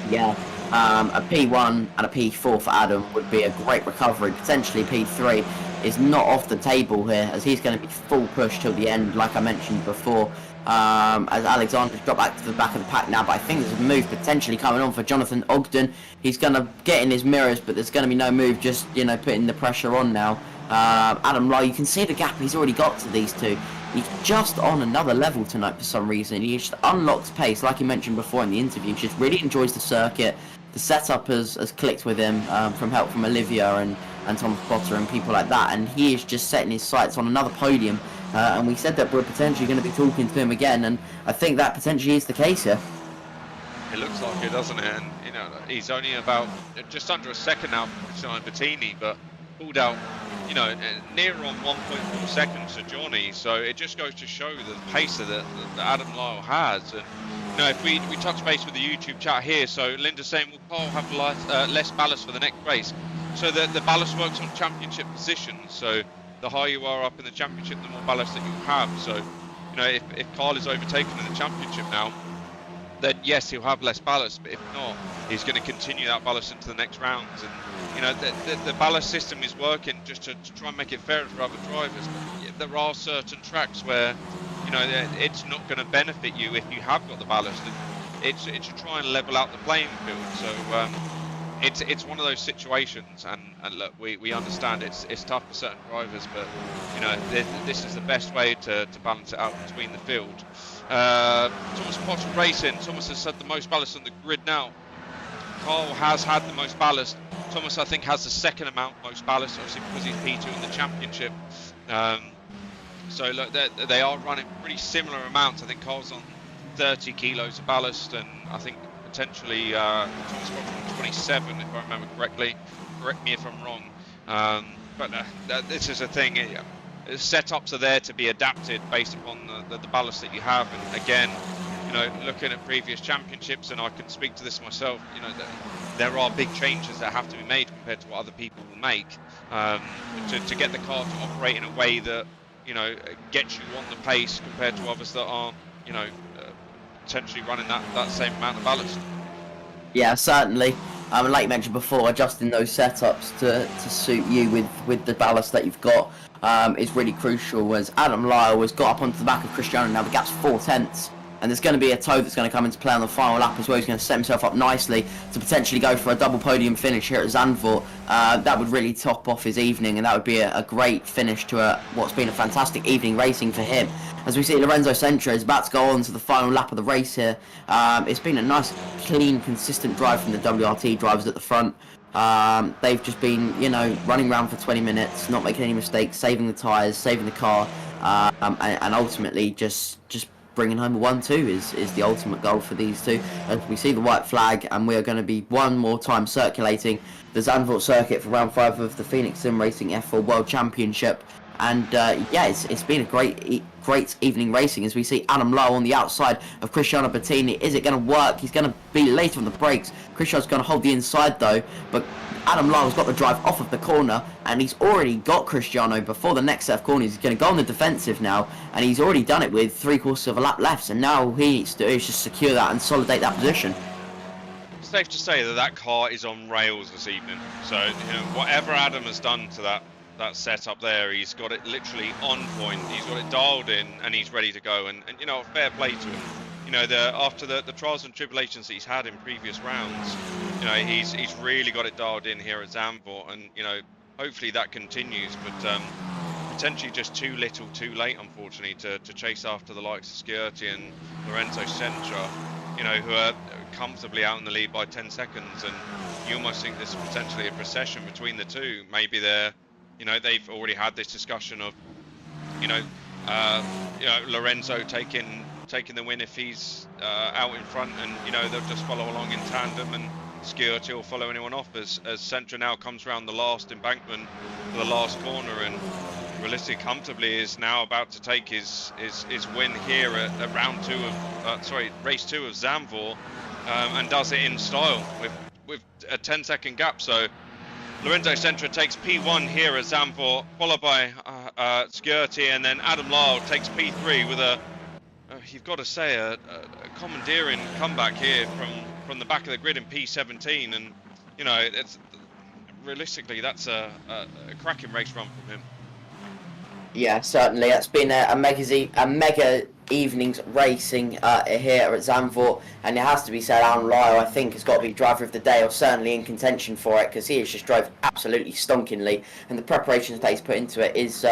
Yeah, a P1 and a P4 for Adam would be a great recovery. Potentially P3 is not off the table here, as he's going to be full push till the end, like I mentioned before. As Alexander's got back to the back of the pack now, but I think there's a move potentially coming on for Jonathan Ogden. He's going to get in his mirrors, but there's going to be no move, just, you know, putting the pressure on now. Adam Lyle, you can see the gap he's already got to these two. He's just on another level tonight for some reason. He just unlocks pace, like he mentioned before in the interview. He just really enjoys the circuit. The setup has clicked with him from help from Olivia and Thomas Potter and people like that, and he is just setting his sights on another podium. And we said that we're potentially going to be talking to him again, and I think that potentially is the case here. It looks like it, doesn't it? And you know, he's only about just under a second now from Cristiano Bettini, but pulled out, you know, near on 1.4 seconds to Johnny. So it just goes to show the pace that Adam Lyle has. And you know, if we touch base with the YouTube chat here, so Linda's saying, will Carl have less ballast for the next race? So the ballast works on championship positions. So the higher you are up in the championship, the more ballast that you have. So, you know, if Carl is overtaken in the championship now, then yes, he'll have less ballast, but if not, he's going to continue that ballast into the next rounds. And you know, the ballast system is working just to try and make it fairer for other drivers. There are certain tracks where, you know, it's not going to benefit you if you have got the ballast. It's to try and level out the playing field. So it's one of those situations, and look, we understand it's tough for certain drivers, but you know this is the best way to balance it out between the field. Thomas Potter Racing. Thomas has had the most ballast on the grid now. Carl has had the most ballast. Thomas, I think, has the second amount most ballast, obviously because he's P2 in the championship. So look, they are running pretty similar amounts. I think Carl's on 30 kilos of ballast, and I think potentially Thomas Potter on 27, if I remember correctly. Correct me if I'm wrong. But this is a thing. Setups are there to be adapted based upon the ballast that you have, and again, you know, looking at previous championships, and I can speak to this myself, you know, there are big changes that have to be made compared to what other people will make to get the car to operate in a way that, you know, gets you on the pace compared to others that aren't, you know, potentially running that same amount of ballast. Yeah, certainly. Like you mentioned before, adjusting those setups to suit you with the ballast that you've got is really crucial. As Adam Lyle has got up onto the back of Cristiano, now the gap's 4/10. And there's going to be a toe that's going to come into play on the final lap as well. He's going to set himself up nicely to potentially go for a double podium finish here at Zandvoort. That would really top off his evening, and that would be a great finish to what's been a fantastic evening racing for him. As we see, Lorenzo Sentra is about to go on to the final lap of the race here. It's been a nice, clean, consistent drive from the WRT drivers at the front. They've just been, you know, running around for 20 minutes, not making any mistakes, saving the tyres, saving the car, and ultimately just bringing home a 1-2 is the ultimate goal for these two. As we see the white flag, and we are going to be one more time circulating the Zandvoort circuit for round 5 of the Phoenix Sim Racing F4 World Championship. And yeah, it's been a great evening racing, as we see Adam Lowe on the outside of Cristiano Bettini. Is it going to work? He's going to be late on the brakes. Cristiano's going to hold the inside though, but Adam Lowe's got the drive off of the corner, and he's already got Cristiano before the next set of corners. He's going to go on the defensive now, and he's already done it with 3/4 of a lap left, and now all he needs to do is just secure that and consolidate that position. It's safe to say that car is on rails this evening. So, you know, whatever Adam has done to that setup there, he's got it literally on point. He's got it dialed in, and he's ready to go. And you know, fair play to him. You know, after the trials and tribulations that he's had in previous rounds, you know, he's really got it dialed in here at Zandvoort, and you know, hopefully that continues. But potentially just too little, too late, unfortunately, to chase after the likes of Sciurti and Lorenzo Sentra, you know, who are comfortably out in the lead by 10 seconds. And you almost think there's potentially a procession between the two. Maybe they've already had this discussion of, Lorenzo taking the win if he's out in front, and you know, they'll just follow along in tandem, and Sciurti will follow anyone off as Sentra now comes around the last embankment for the last corner, and realistically comfortably is now about to take his win here at race 2 of Zandvoort, and does it in style with a 10-second gap. So Lorenzo Sentra takes P1 here at Zandvoort, followed by Sciurti, and then Adam Lyle takes P3 with you've got to say, a commandeering comeback here from the back of the grid in P17, and you know, it's realistically that's a cracking race run from him. Yeah, certainly. It's been a mega evenings racing here at Zandvoort, and it has to be said, Alan Lyle, I think, has got to be driver of the day, or certainly in contention for it, because he has just drove absolutely stonkingly, and the preparations that he's put into it is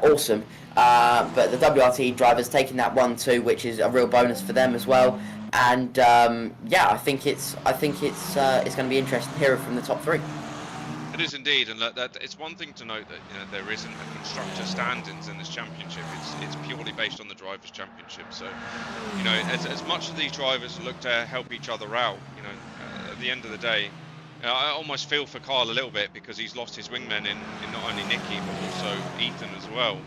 awesome. But the WRT driver's taking that 1-2, which is a real bonus for them as well. And I think it's going to be interesting to hear it from the top 3. It is indeed, and that it's one thing to note that, you know, there isn't a constructor standings in this championship. It's purely based on the drivers' championship. So, you know, as much as these drivers look to help each other out, you know, at the end of the day, I almost feel for Kyle a little bit, because he's lost his wingman in not only Nicky but also Ethan as well,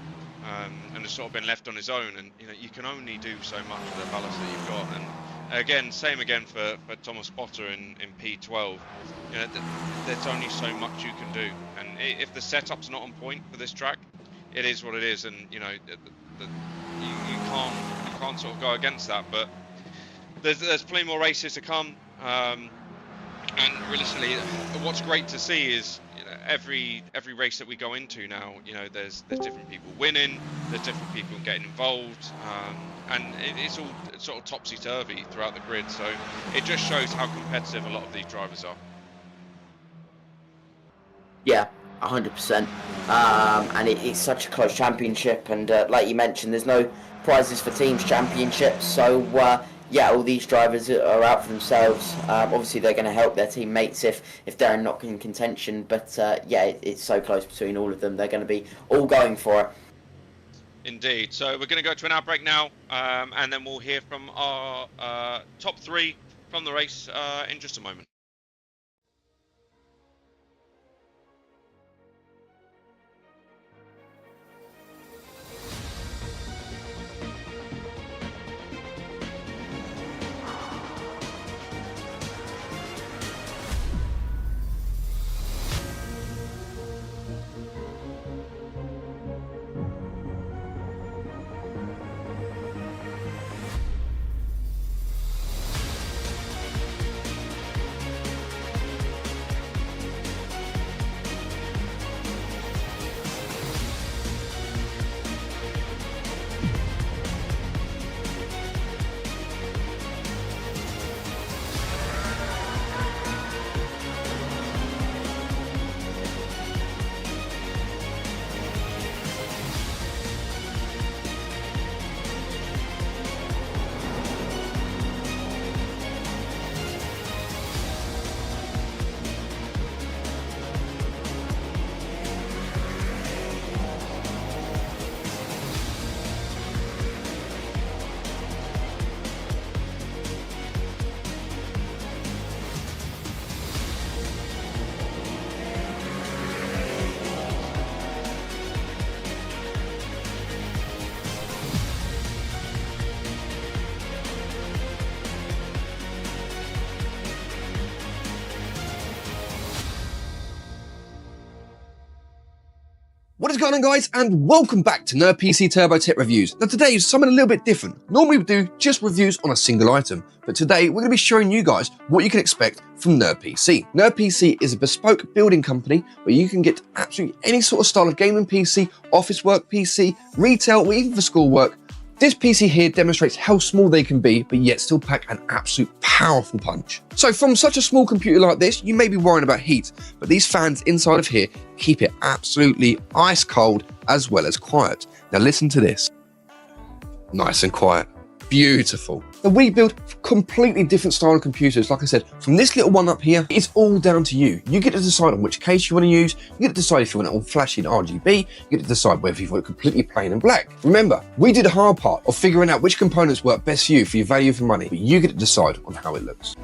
and has sort of been left on his own. And you know, you can only do so much with the ballast that you've got. And again, same again for Thomas Potter in P12. You know, there's only so much you can do, and if the setup's not on point for this track, it is what it is, and you know, you can't sort of go against that. But there's plenty more races to come, and realistically, what's great to see is, you know, every race that we go into now, you know, there's different people winning, there's different people getting involved, and it's all sort of topsy-turvy throughout the grid. So it just shows how competitive a lot of these drivers are. Yeah, 100%. And it's such a close championship, and like you mentioned, there's no prizes for teams championships. So yeah, all these drivers are out for themselves. Obviously, they're going to help their teammates if they're not in contention. But yeah, it's so close between all of them. They're going to be all going for it. Indeed. So we're going to go to an outbreak now, and then we'll hear from our top 3 from the race in just a moment. What is going on, guys, and welcome back to NerdPC Turbo Tech Reviews. Now today is something a little bit different. Normally we do just reviews on a single item, but today we're going to be showing you guys what you can expect from NerdPC. NerdPC is a bespoke building company where you can get absolutely any sort of style of gaming PC, office work PC, retail, or even for school work. This PC here demonstrates how small they can be, but yet still pack an absolute powerful punch. So from such a small computer like this, you may be worrying about heat, but these fans inside of here keep it absolutely ice cold as well as quiet. Now listen to this. Nice and quiet. Beautiful. Now we build completely different style of computers. Like I said, from this little one up here, it's all down to you. You get to decide on which case you want to use. You get to decide if you want it all flashy and RGB. You get to decide whether you want it completely plain and black. Remember, we did the hard part of figuring out which components work best for you for your value for money, but you get to decide on how it looks.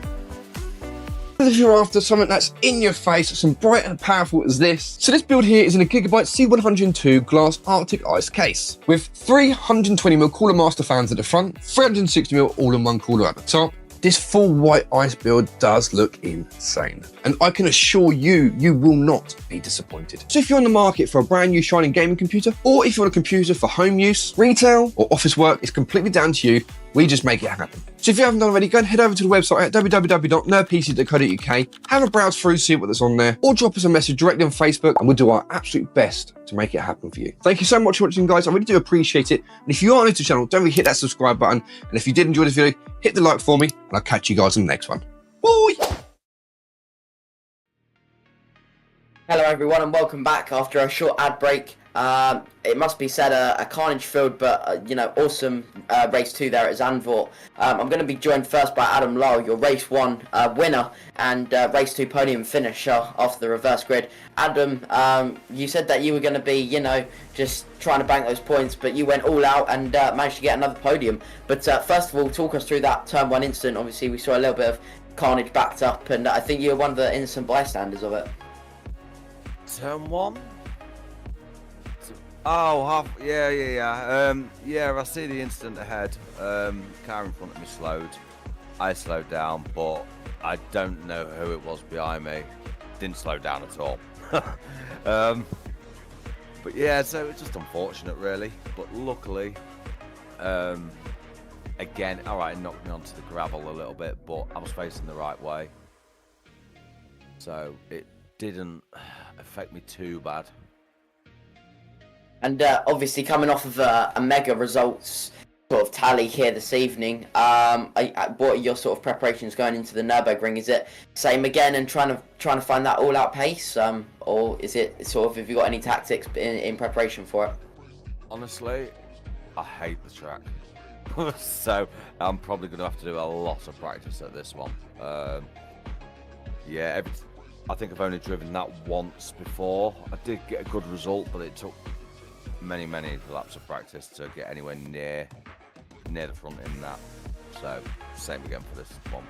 If you're after something that's in your face, some bright and powerful as this. So this build here is in a Gigabyte C102 glass Arctic Ice case with 320mm Cooler Master fans at the front, 360mm all-in-one cooler at the top. This full white ice build does look insane, and I can assure you, you will not be disappointed. So if you're on the market for a brand new shining gaming computer, or if you want a computer for home use, retail, or office work, it's completely down to you. We just make it happen. So if you haven't done already, go and head over to the website at www.nerdpc.co.uk, have a browse through, see what's on there, or drop us a message directly on Facebook, and we'll do our absolute best to make it happen for you. Thank you so much for watching, guys. I really do appreciate it. And if you are new to the channel, don't forget to hit that subscribe button. And if you did enjoy this video, hit the like for me, and I'll catch you guys in the next one. Bye! Hello everyone and welcome back after a short ad break. It must be said a carnage filled but you know, awesome race 2 there at Zandvoort. I'm going to be joined first by Adam Lowe, your race 1 winner and race 2 podium finisher after the reverse grid. Adam, you said that you were going to be, you know, just trying to bank those points, but you went all out and managed to get another podium. But first of all, talk us through that turn 1 incident. Obviously we saw a little bit of carnage backed up, and I think you were one of the innocent bystanders of it. Turn 1? Oh, yeah, I see the incident ahead. Car in front of me slowed. I slowed down, but I don't know who it was behind me. Didn't slow down at all. But yeah, so it's just unfortunate, really. But luckily, again, alright, it knocked me onto the gravel a little bit, but I was facing the right way. So it didn't affect me too bad. And obviously coming off of a mega results sort of tally here this evening. What are your sort of preparations going into the Nürburgring? Is it same again and trying to find that all-out pace, or is it sort of, have you got any tactics in preparation for it? Honestly, I hate the track. So I'm probably going to have to do a lot of practice at this one. Yeah, I think I've only driven that once before. I did get a good result, but it took many laps of practice to get anywhere near the front in that. So same again for this one.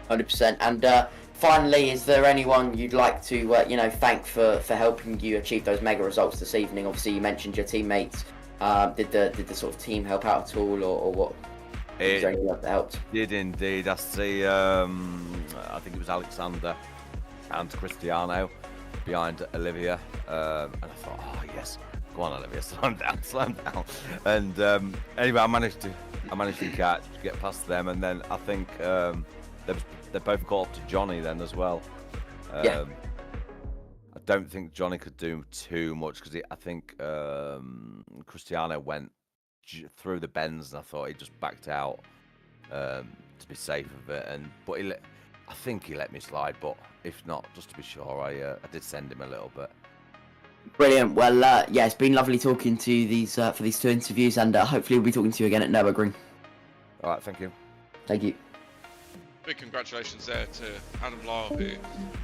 100%. And finally, is there anyone you'd like to thank for helping you achieve those mega results this evening? Obviously, you mentioned your teammates. Did the sort of team help out at all, or what? Was there anything that helped? Did indeed. I see. I think it was Alexander and Cristiano behind Olivia, and I thought, oh yes, go on Olivia, slow down. And anyway, I managed to get past them, and then I think they both caught up to Johnny then as well. Yeah. I don't think Johnny could do too much because I think Cristiano went through the bends, and I thought he just backed out to be safe of it. But I think he let me slide, but if not, just to be sure, I did send him a little bit. Brilliant. Well, yeah, it's been lovely talking to these for these two interviews, and hopefully we'll be talking to you again at Nürburgring. All right, thank you. Thank you. Big congratulations there to Adam Lyle, who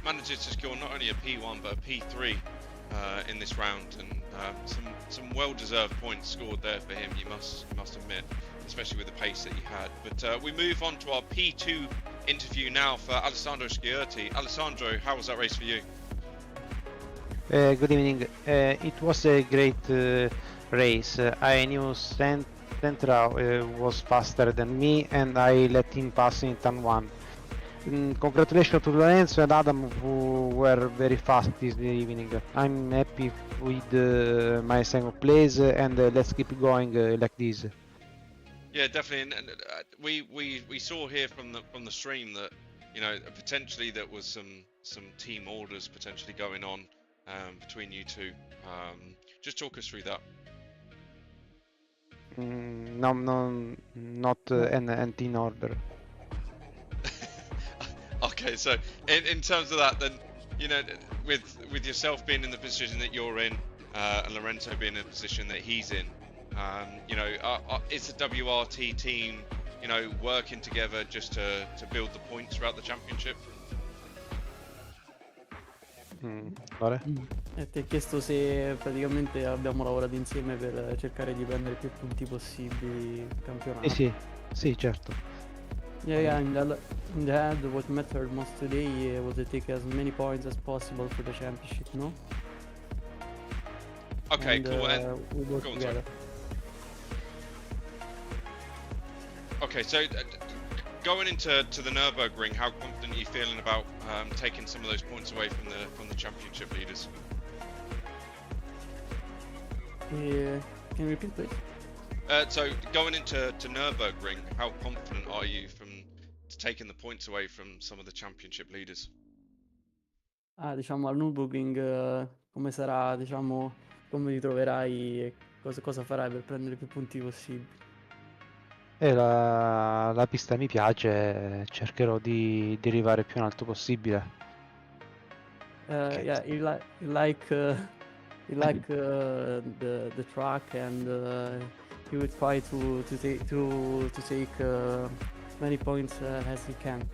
manages to score not only a P1 but a P3 in this round, and some well-deserved points scored there for him, you must admit, especially with the pace that he had. But we move on to our P2 interview now for Alessandro Schiurti. Alessandro, how was that race for you? Good evening. It was a great race. I knew Central was faster than me, and I let him pass in turn 1. Congratulations to Lorenzo and Adam, who were very fast this evening. I'm happy with my second place, and let's keep going like this. Yeah, definitely. And we saw here from the stream that potentially there was some team orders potentially going on between you two. Just talk us through that. No, not an team order. Okay, so in terms of that, then with yourself being in the position that you're in, and Lorenzo being in the position that he's in, is the WRT team working together just to build the points throughout the championship? Vale? Ti ho chiesto se praticamente abbiamo lavorato insieme per cercare di prendere più punti possibili in campionato. Sì, certo. Yeah, in the end, what mattered most today was to take as many points as possible for the championship, no? Okay, and, cool. And we work go on, together. Okay, so going into the Nürburgring, how confident are you feeling about taking some of those points away from the championship leaders? Can you repeat, please? So going into Nürburgring, how confident are you from taking the points away from some of the championship leaders? Diciamo al Nürburgring come sarà, diciamo, come ti troverai e cosa farai per prendere più punti possibili? La pista mi piace, cercherò di arrivare più in alto possibile. Yeah, you like the track, and he would try to take many points as he can.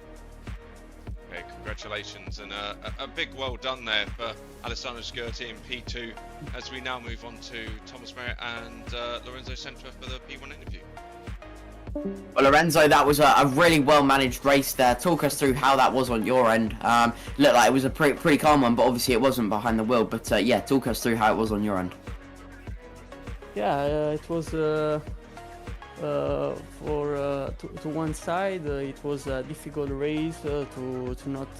Okay, congratulations, and a big well done there for Alessandro Schiurti in P2, as we now move on to Thomas Merritt and Lorenzo Centra for the P1 interview. Well, Lorenzo, that was a really well managed race there. Talk us through how that was on your end. Looked like it was a pretty calm one, but obviously it wasn't behind the wheel. But yeah, talk us through how it was on your end. Yeah, it was to one side. It was a difficult race to not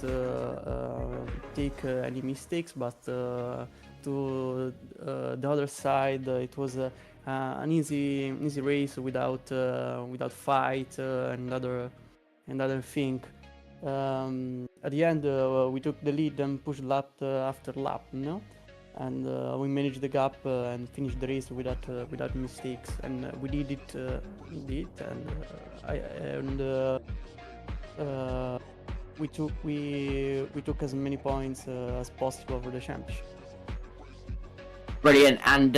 take any mistakes, but to the other side, it was an easy race without fight and other thing. At the end, we took the lead and pushed lap after lap, you know. and we managed the gap and finished the race without mistakes, and we did it indeed, and we took as many points as possible over the championship. Brilliant. And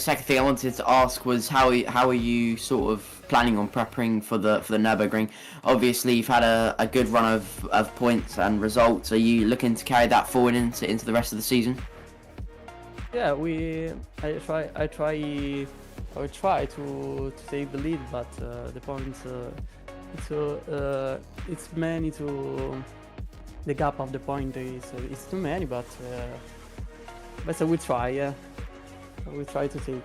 second thing I wanted to ask was how are you sort of planning on preparing for the Nürburgring? Obviously, you've had a good run of points and results. Are you looking to carry that forward into the rest of the season? Yeah, I will try to take the lead, but the points it's many to the gap of the point is too many, but I will try. Yeah, I will try to take it.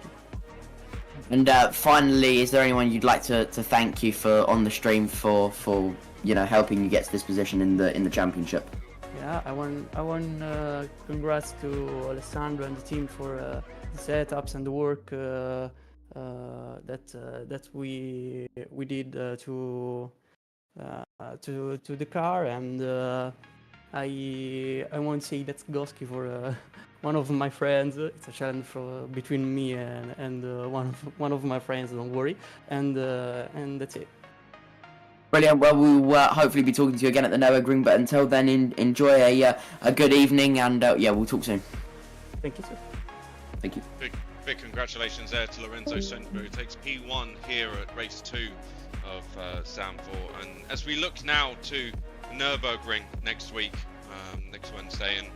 And finally, is there anyone you'd like to thank you for on the stream for helping you get to this position in the championship? Yeah, I want congrats to Alessandro and the team for the setups and the work that we did to the car, and I won't say that's Goski for one of my friends. It's a challenge between me and one of my friends. Don't worry, and that's it. Brilliant. Well, we'll hopefully be talking to you again at the Nürburgring, but until then, enjoy a good evening, and we'll talk soon. Thank you, sir. Thank you. Big congratulations there to Lorenzo Senko, who takes P1 here at race 2 of Zandvoort. And as we look now to Nürburgring next week, next Wednesday, and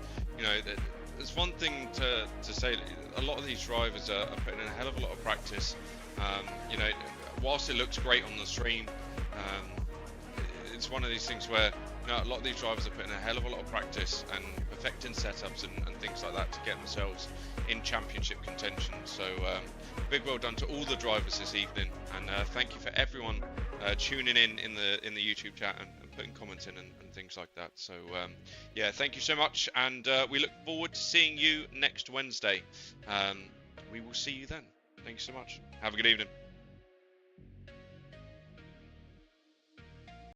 there's one thing to say: a lot of these drivers are putting in a hell of a lot of practice. Whilst it looks great on the stream, it's one of these things where a lot of these drivers are putting a hell of a lot of practice and perfecting setups and things like that to get themselves in championship contention. So big well done to all the drivers this evening, and thank you for everyone tuning in the YouTube chat and putting comments in and things like that. So thank you so much, and we look forward to seeing you next Wednesday. We will see you then. Thank you so much. Have a good evening.